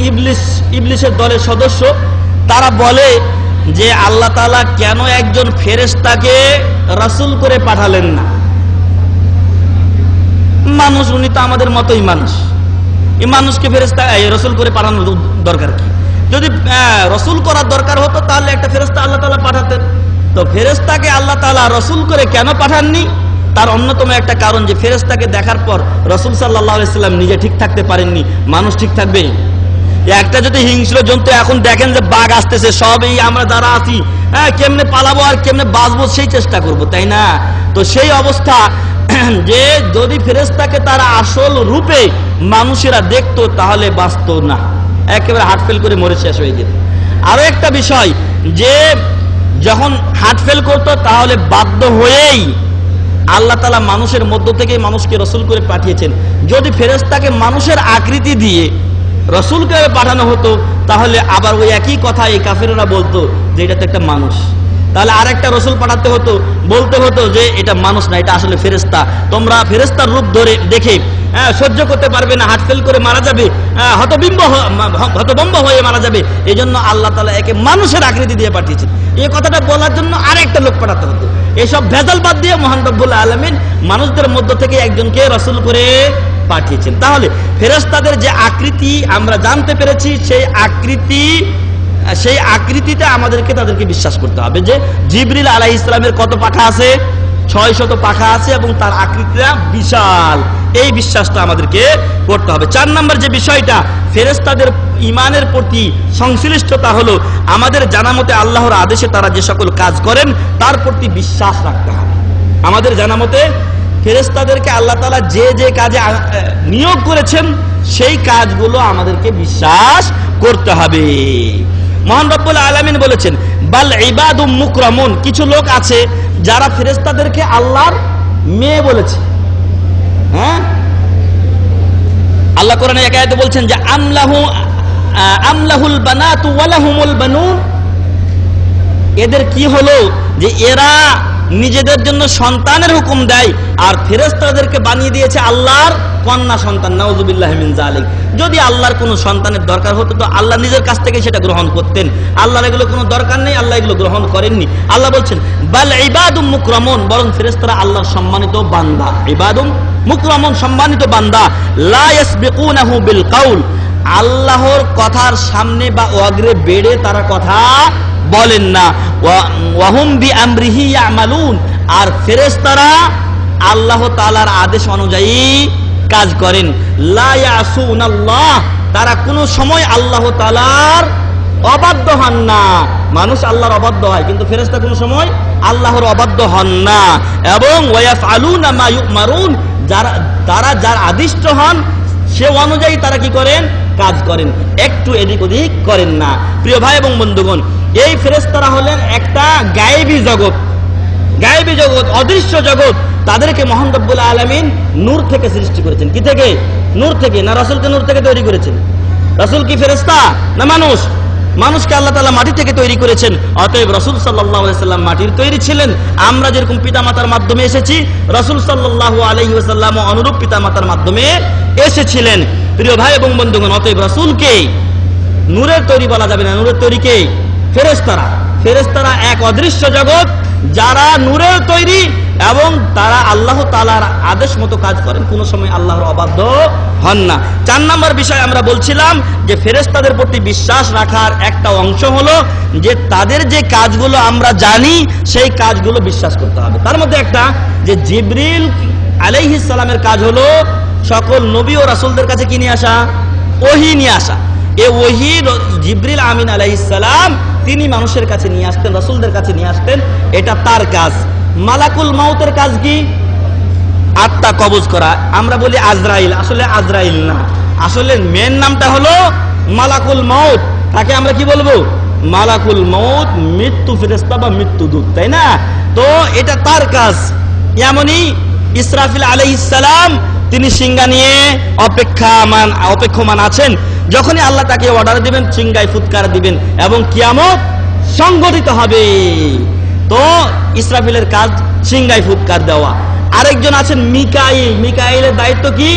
ইবলিসের দলের সদস্য, তারা বলে যে আল্লাহ তাআলা কেন একজন ফেরেশতাকে রাসূল করে পাঠালেন না? মানুষ, উনি তো আমাদের মতোই মানুষ, এই মানুষকে ফেরেশতা রাসূল করে পাঠানোর দরকার কি? যদি রাসূল করার দরকার হতো তাহলে একটা ফেরেশতা আল্লাহ তাআলা পাঠাতেন। তো ফেরেশতাকে আল্লাহ তাআলা রাসূল করে কেন পাঠাননি? তার অন্যতম একটা কারণ যে ফেরেশতাকে দেখার পর রাসূল সাল্লাল্লাহু আলাইহি সাল্লাম নিজে ঠিক থাকতে পারেননি। মানুষ ঠিক থাকবে? একটা যদি হিংস্র জন্তু এখন দেখেন যে বাঘ আসতেছে, সবই আমরা যারা আছি কেমনে পালাবো আর কেমনে বাঁচবো সেই চেষ্টা করব, তাই না? তো সেই অবস্থা যে যদি ফেরেশতাকে তারা আসল রূপে মানুষেরা দেখতো তাহলে বাঁচতো না, একেবারে হার্ট ফেল করে মরে শেষ হয়ে যেত। আরো একটা বিষয় যে যখন হার্ট ফেল করতো তাহলে বাধ্য হয়েই আল্লাহ তাআলা মানুষের মধ্য থেকে মানুষকে রাসূল করে পাঠিয়েছেন। যদি ফেরেশতাকে মানুষের আকৃতি দিয়ে রাসূলকে পাঠানো হতো তাহলে আবার ওই একই কথা এই কাফেররা বলতো যে এটা তো একটা মানুষ। তাহলে আরেকটা রাসূল পাঠাতে হতো, বলতে হতো যে এটা মানুষ না, এটা আসলে ফেরেশতা। তোমরা ফেরেশতার রূপ ধরে দেখে সহ্য করতে পারবে না, হার্ট ফেল করে মারা যাবে, হতভম্ব হয়ে মারা যাবে। এই জন্য আল্লাহ তাআলা একে মানুষের আকৃতি দিয়ে পাঠিয়েছেন। এই কথাটা বলার জন্য আরেকটা লোক পাঠাতে হতো। এসব ভেজাল বাদ দিয়ে মহান রব্বুল আলামিন মানুষদের মধ্য থেকে একজনকে রাসূল করে পাঠিয়েছেন। তাহলে ফেরেশতাদের যে আকৃতি আমরা জানতে পেরেছি সেই আকৃতিতে আমাদেরকে তাদেরকে বিশ্বাস করতে হবে যে জিবরিল আলাইহিস সালামের কত পাখা আছে? 600 পাখা আছে এবং তার আকৃতিটা বিশাল। এই বিশ্বাসটা আমাদেরকে করতে হবে। 4 নম্বর যে বিষয়টা ফেরেশতাদের ঈমানের প্রতি সংশ্লিষ্টতা হলো আমাদের জানা মতে আল্লাহর আদেশে তারা যে সকল কাজ করেন তার প্রতি বিশ্বাস রাখতে হবে। আমাদের জানা মতে ফেরেশতাদেরকে আল্লাহ তাআলা যে যে কাজে নিয়োগ করেছেন সেই কাজগুলো আমাদেরকে বিশ্বাস করতে হবে। মহান রব্বুল আলামিন বলেছেন বাল ইবাদুম মুকরামুন, কিছু লোক আছে যারা ফেরেশতাদেরকে আল্লাহর মেয়ে বলেছে। হ্যাঁ, আল্লাহ কোরআনে এক আয়াতে বলছেন যে আমলাহুল বানাতু ওয়া লাহুমুল বানুন, এদের কি হলো যে এরা নিজেদের জন্য সন্তানের হুকুম দেয়, আর ফেরেশতাদেরকে বানিয়ে দিয়েছে আল্লাহর কন্যা সন্তান। নাউযুবিল্লাহি মিন যালিক। যদি আল্লাহর কোনো সন্তানের দরকার হতো তো আল্লাহ নিজের কাছ থেকে সেটা গ্রহণ করতেন। আল্লাহর এগুলো কোনো দরকার নেই, আল্লাহ এগুলো গ্রহণ করেননি। আল্লাহ বলছেন বাল ইবাদুম মুকরামুন, বরং ফেরেশতারা আল্লাহর সম্মানিত বান্দা। ইবাদুম মুকরামুন, সম্মানিত বান্দা। লা ইয়াসবিকুনাহু বিল কাউল, আল্লাহর কথার সামনে বা অগ্রে বেড়ে তারা কথা বলেন না। ওয়া হুম বিআমরিহি ইয়ামালুন, আর ফেরেশতারা আল্লাহ তাআলার আদেশ অনুযায়ী কাজ করেন। লা ইয়াসুনাল্লাহ, তারা কোনো সময় আল্লাহ তাআলার অবাধ্য হন না। মানুষ আল্লাহর অবাধ্য হয়, কিন্তু ফেরেশতা কোনো সময় আল্লাহর অবাধ্য হন না। এবং ওয়ায়াফআলুনা মা ইউমারুন, তারা যার আদিষ্ট হন সে অনুযায়ী তারা কি করেন? কাজ করেন, একটু এদিক ওদিক করেন না। প্রিয় ভাই এবং বন্ধুগণ, এই ফেরেশতারা হলেন একটা গায়েবী জগৎ, গায়েবী জগৎ, অদৃশ্য জগৎ। তাদেরকে মহান রব্বুল আলামিন নূর থেকে সৃষ্টি করেছেন। কি থেকে? নূর থেকে। না রাসূলকে নূর থেকে তৈরি করেছেন? রাসূল কি ফেরেশতা না মানুষ? মানুষকে আল্লাহ তাআলা মাটি থেকে তৈরি করেছেন। অতএব রাসূল সাল্লাল্লাহু আলাইহি ওয়াসাল্লাম মাটির তৈরি ছিলেন। আমরা যেরকম পিতামাতার মাধ্যমে এসেছি, রাসূল সাল্লাল্লাহু আলাইহি ওয়াসাল্লাম অনুরূপ পিতামাতার মাধ্যমে এসেছিলেন। প্রিয় ভাই এবং বন্ধুগণ, অতএব রাসূলকে নূরের তৈরি বলা যাবে না। নূরের তৈরি কে? ফেরেশতারা। ফেরেশতারা এক অদৃশ্য জগৎ, যারা নূরের তৈরি এবং তারা আল্লাহ তাআলার আদেশ মতো কাজ করেন, কোন সময় আল্লাহর অবাধ্য হন না। 4 নম্বর বিষয় আমরা বলছিলাম যে ফেরেশতাদের প্রতি বিশ্বাস রাখার একটা অংশ হলো যে তাদের যে কাজগুলো আমরা জানি সেই কাজগুলো বিশ্বাস করতে হবে। তার মধ্যে একটা যে জিবরিল আলাইহিস সালামের কাজ হলো সকল নবী ও রাসূলদের কাছে কি নিয়ে আসা? ওহী নিয়ে আসা। এই ওহী জিবরিল আমিন আলাইহিস সালাম তিনি মানুষের কাছে নিয়ে আসতেন, রাসূলদের কাছে নিয়ে আসতেন, এটা তার কাজ। মালাকুল মাউতের কাজ কি? আত্মা কবজ করা। আমরা বলি আজরাইল, আসলে আজরাইল না, আসলে মেন নামটা হলো মালাকুল মাউত। তাকে আমরা কি বলবো? মালাকুল মাউত, মৃত্যু ফেরেশতা বা মৃত্যুদূত, তাই না? তো এটা তার কাজ। এমনই ইসরাফিল আলাইহিস সালাম তিনি সিংহা নিয়ে অপেক্ষমান আছেন। যখনই আল্লাহ তাকে অর্ডার দিবেন সিংহায় ফুৎকার দিবেন এবং কিয়ামত সংঘটিত হবে। তো ইসরাফিলের কাজ সিংহায় ফুৎকার দেওয়া। আরেকজন আছেন মিকাইল। মিকাইলের দায়িত্ব কি?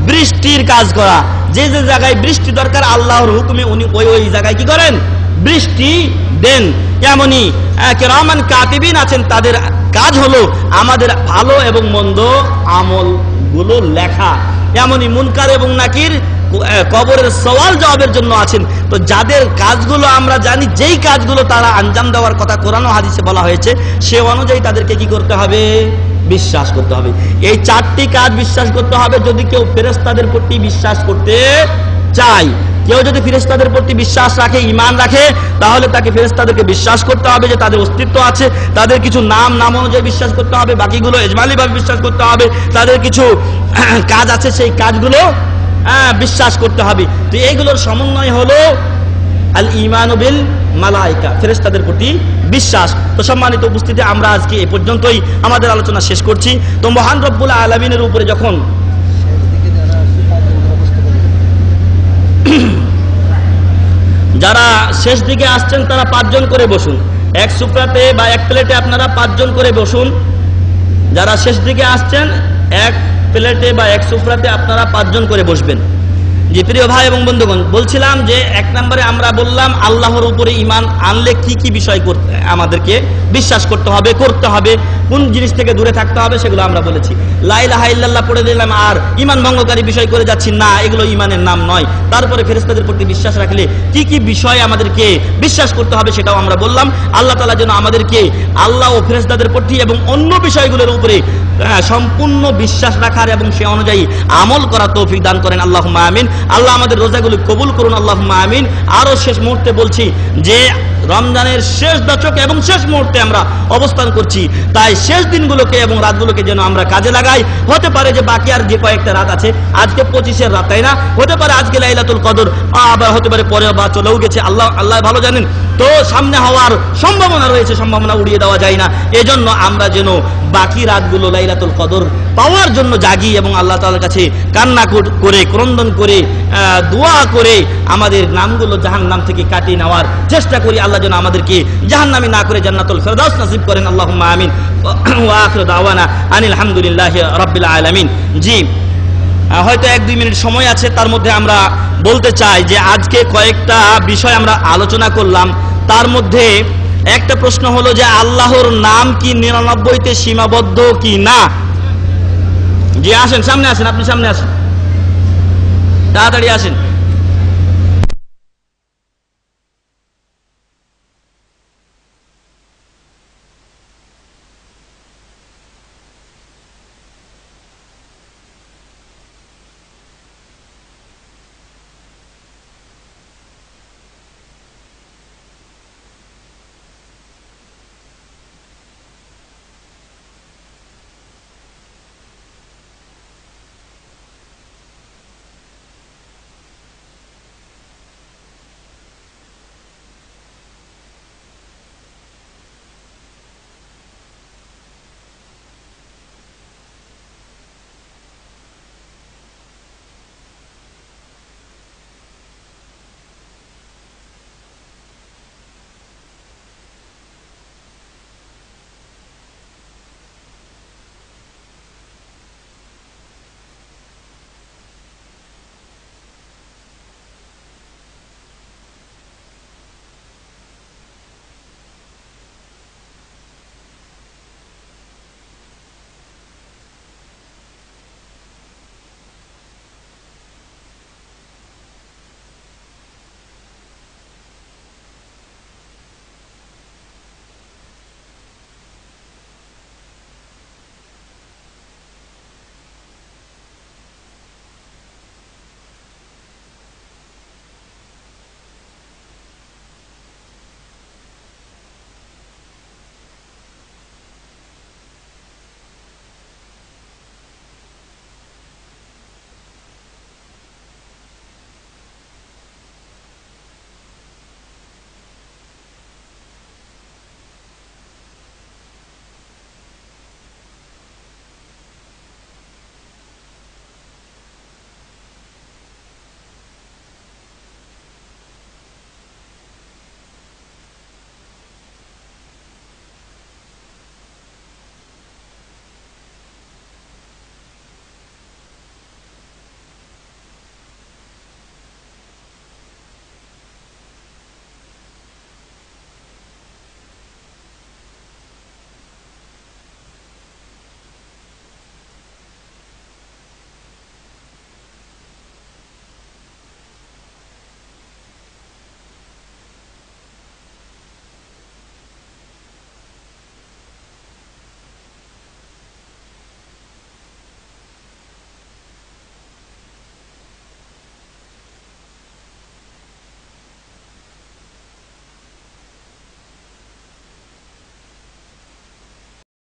বৃষ্টির কাজ করা। যে যে জায়গায় বৃষ্টি দরকার আল্লাহর হুকুমে উনি ওই জায়গায় কি করেন? বৃষ্টি দেন। এমনই কিরামান কাতিবিন আছেন, তাদের কাজ হলো আমাদের ভালো এবং মন্দ আমল গুলো লেখা। এমনই মুনকার এবং নাকির কবরের সওয়াল জবাবের জন্য আছেন। তো যাদের কাজগুলো আমরা জানি, যেই কাজগুলো তারা আঞ্জাম দেওয়ার কথা কোরআন ও হাদিসে বলা হয়েছে, সে অনুযায়ী তাদেরকে কি করতে হবে? বিশ্বাস করতে হবে। এই 4টি কাজ বিশ্বাস করতে হবে যদি কেউ ফেরেশতাদের প্রতি বিশ্বাস করতে চায়। কেউ যদি ফেরেশতাদের প্রতি বিশ্বাস রাখে, ঈমান রাখে, তাহলে তাকে ফেরেশতাদেরকে বিশ্বাস করতে হবে যে তাদের অস্তিত্ব আছে, তাদের কিছু নাম অনুযায়ী বিশ্বাস করতে হবে, বাকিগুলো ইজমালি ভাবে বিশ্বাস করতে হবে। তাদের কিছু কাজ আছে, সেই কাজগুলো বিশ্বাস করতে হবে। তো এইগুলোর সমন্বয় হলো আল ঈমানু বিল মালায়েকা, ফেরেশতাদের প্রতি বিশ্বাস। তো সম্মানিত উপস্থিতি, আমরা আজকে এ পর্যন্তই আমাদের আলোচনা শেষ করছি। তো মহান রব্বুল আলামিনের উপরে যখন যারা শেষ দিকে আসছেন তারা 5 জন করে বসুন। এক সুপ্রাতে বা এক প্লেটে আপনারা 5 জন করে বসুন। যারা শেষ দিকে আসছেন এক প্লেটে বা এক সুপ্রাতে আপনারা 5 জন করে বসবেন। জি প্রিয় ভাই এবং বন্ধুগণ, বলছিলাম যে 1 নম্বরে আমরা বললাম আল্লাহর উপরে ঈমান আনলে কি কি বিষয় করতে আমাদেরকে বিশ্বাস করতে হবে, কোন জিনিস থেকে দূরে থাকতে হবে সেগুলো আমরা বলেছি। লা ইলাহা ইল্লাল্লাহ পড়ে দিলাম আর ঈমান ভঙ্গকারী বিষয় করে যাচ্ছি না, এগুলো ঈমানের নাম নয়। তারপরে ফেরেশতাদের প্রতি বিশ্বাস রাখলে কি কি বিষয় আমাদেরকে বিশ্বাস করতে হবে সেটাও আমরা বললাম। আল্লাহ তাআলা যেন আমাদেরকে আল্লাহ ও ফেরেশতাদের প্রতি এবং অন্য বিষয়গুলোর উপরে সম্পূর্ণ বিশ্বাস রাখার এবং সে অনুযায়ী আমল করার তৌফিক দান করেন। আল্লাহুম্মা আমিন। আল্লাহ আমাদের রোজাগুলো কবুল করুন। আল্লাহুম্মা আমিন। আরো শেষ মুহূর্তে বলছি যে রমজানের শেষ দশক এবং শেষ মুহূর্তে আমরা অবস্থান করছি, তাই শেষ দিনগুলোকে এবং রাতগুলোকে যেন আমরা কাজে লাগাই। হতে পারে যে বাকি আর যে কয়েকটা রাত আছে, আজকে 25-এর রাত, তাই না? হতে পারে আজকে লাইলাতুল কদর, আবার হতে পারে পরে বা চলেও গেছে, আল্লাহ ভালো জানেন। তো সামনে হওয়ার সম্ভাবনা রয়েছে, সম্ভাবনা উড়িয়ে দেওয়া যায় না। এজন্য আমরা যেন বাকি রাতগুলো লাইলাতুল কদর পাওয়ার জন্য জাগি এবং আল্লাহ তাআলার কাছে কান্না করে, ক্রন্দন করে দোয়া করে আমাদের নামগুলো জাহান্নাম থেকে কাটিয়ে নেওয়ার চেষ্টা করি। আল্লাহ যেন আমাদেরকে জাহান্নামী না করে জান্নাতুল ফেরদাউস নসিব করেন। আল্লাহুম্মা আমিন। ওয়া আখিরু দাওয়ানা আনিল হামদুলিল্লাহি রাব্বিল আলামিন। জি, হয়তো 1-2 মিনিট সময় আছে, তার মধ্যে আমরা বলতে চাই যে আজকে কয়েকটা বিষয় আমরা আলোচনা করলাম। তার মধ্যে একটা প্রশ্ন হলো যে আল্লাহর নাম কি 99-তে সীমাবদ্ধ কি না? জি আসেন, সামনে আসেন, আপনি সামনে আসেন, তাড়াতাড়ি আসেন।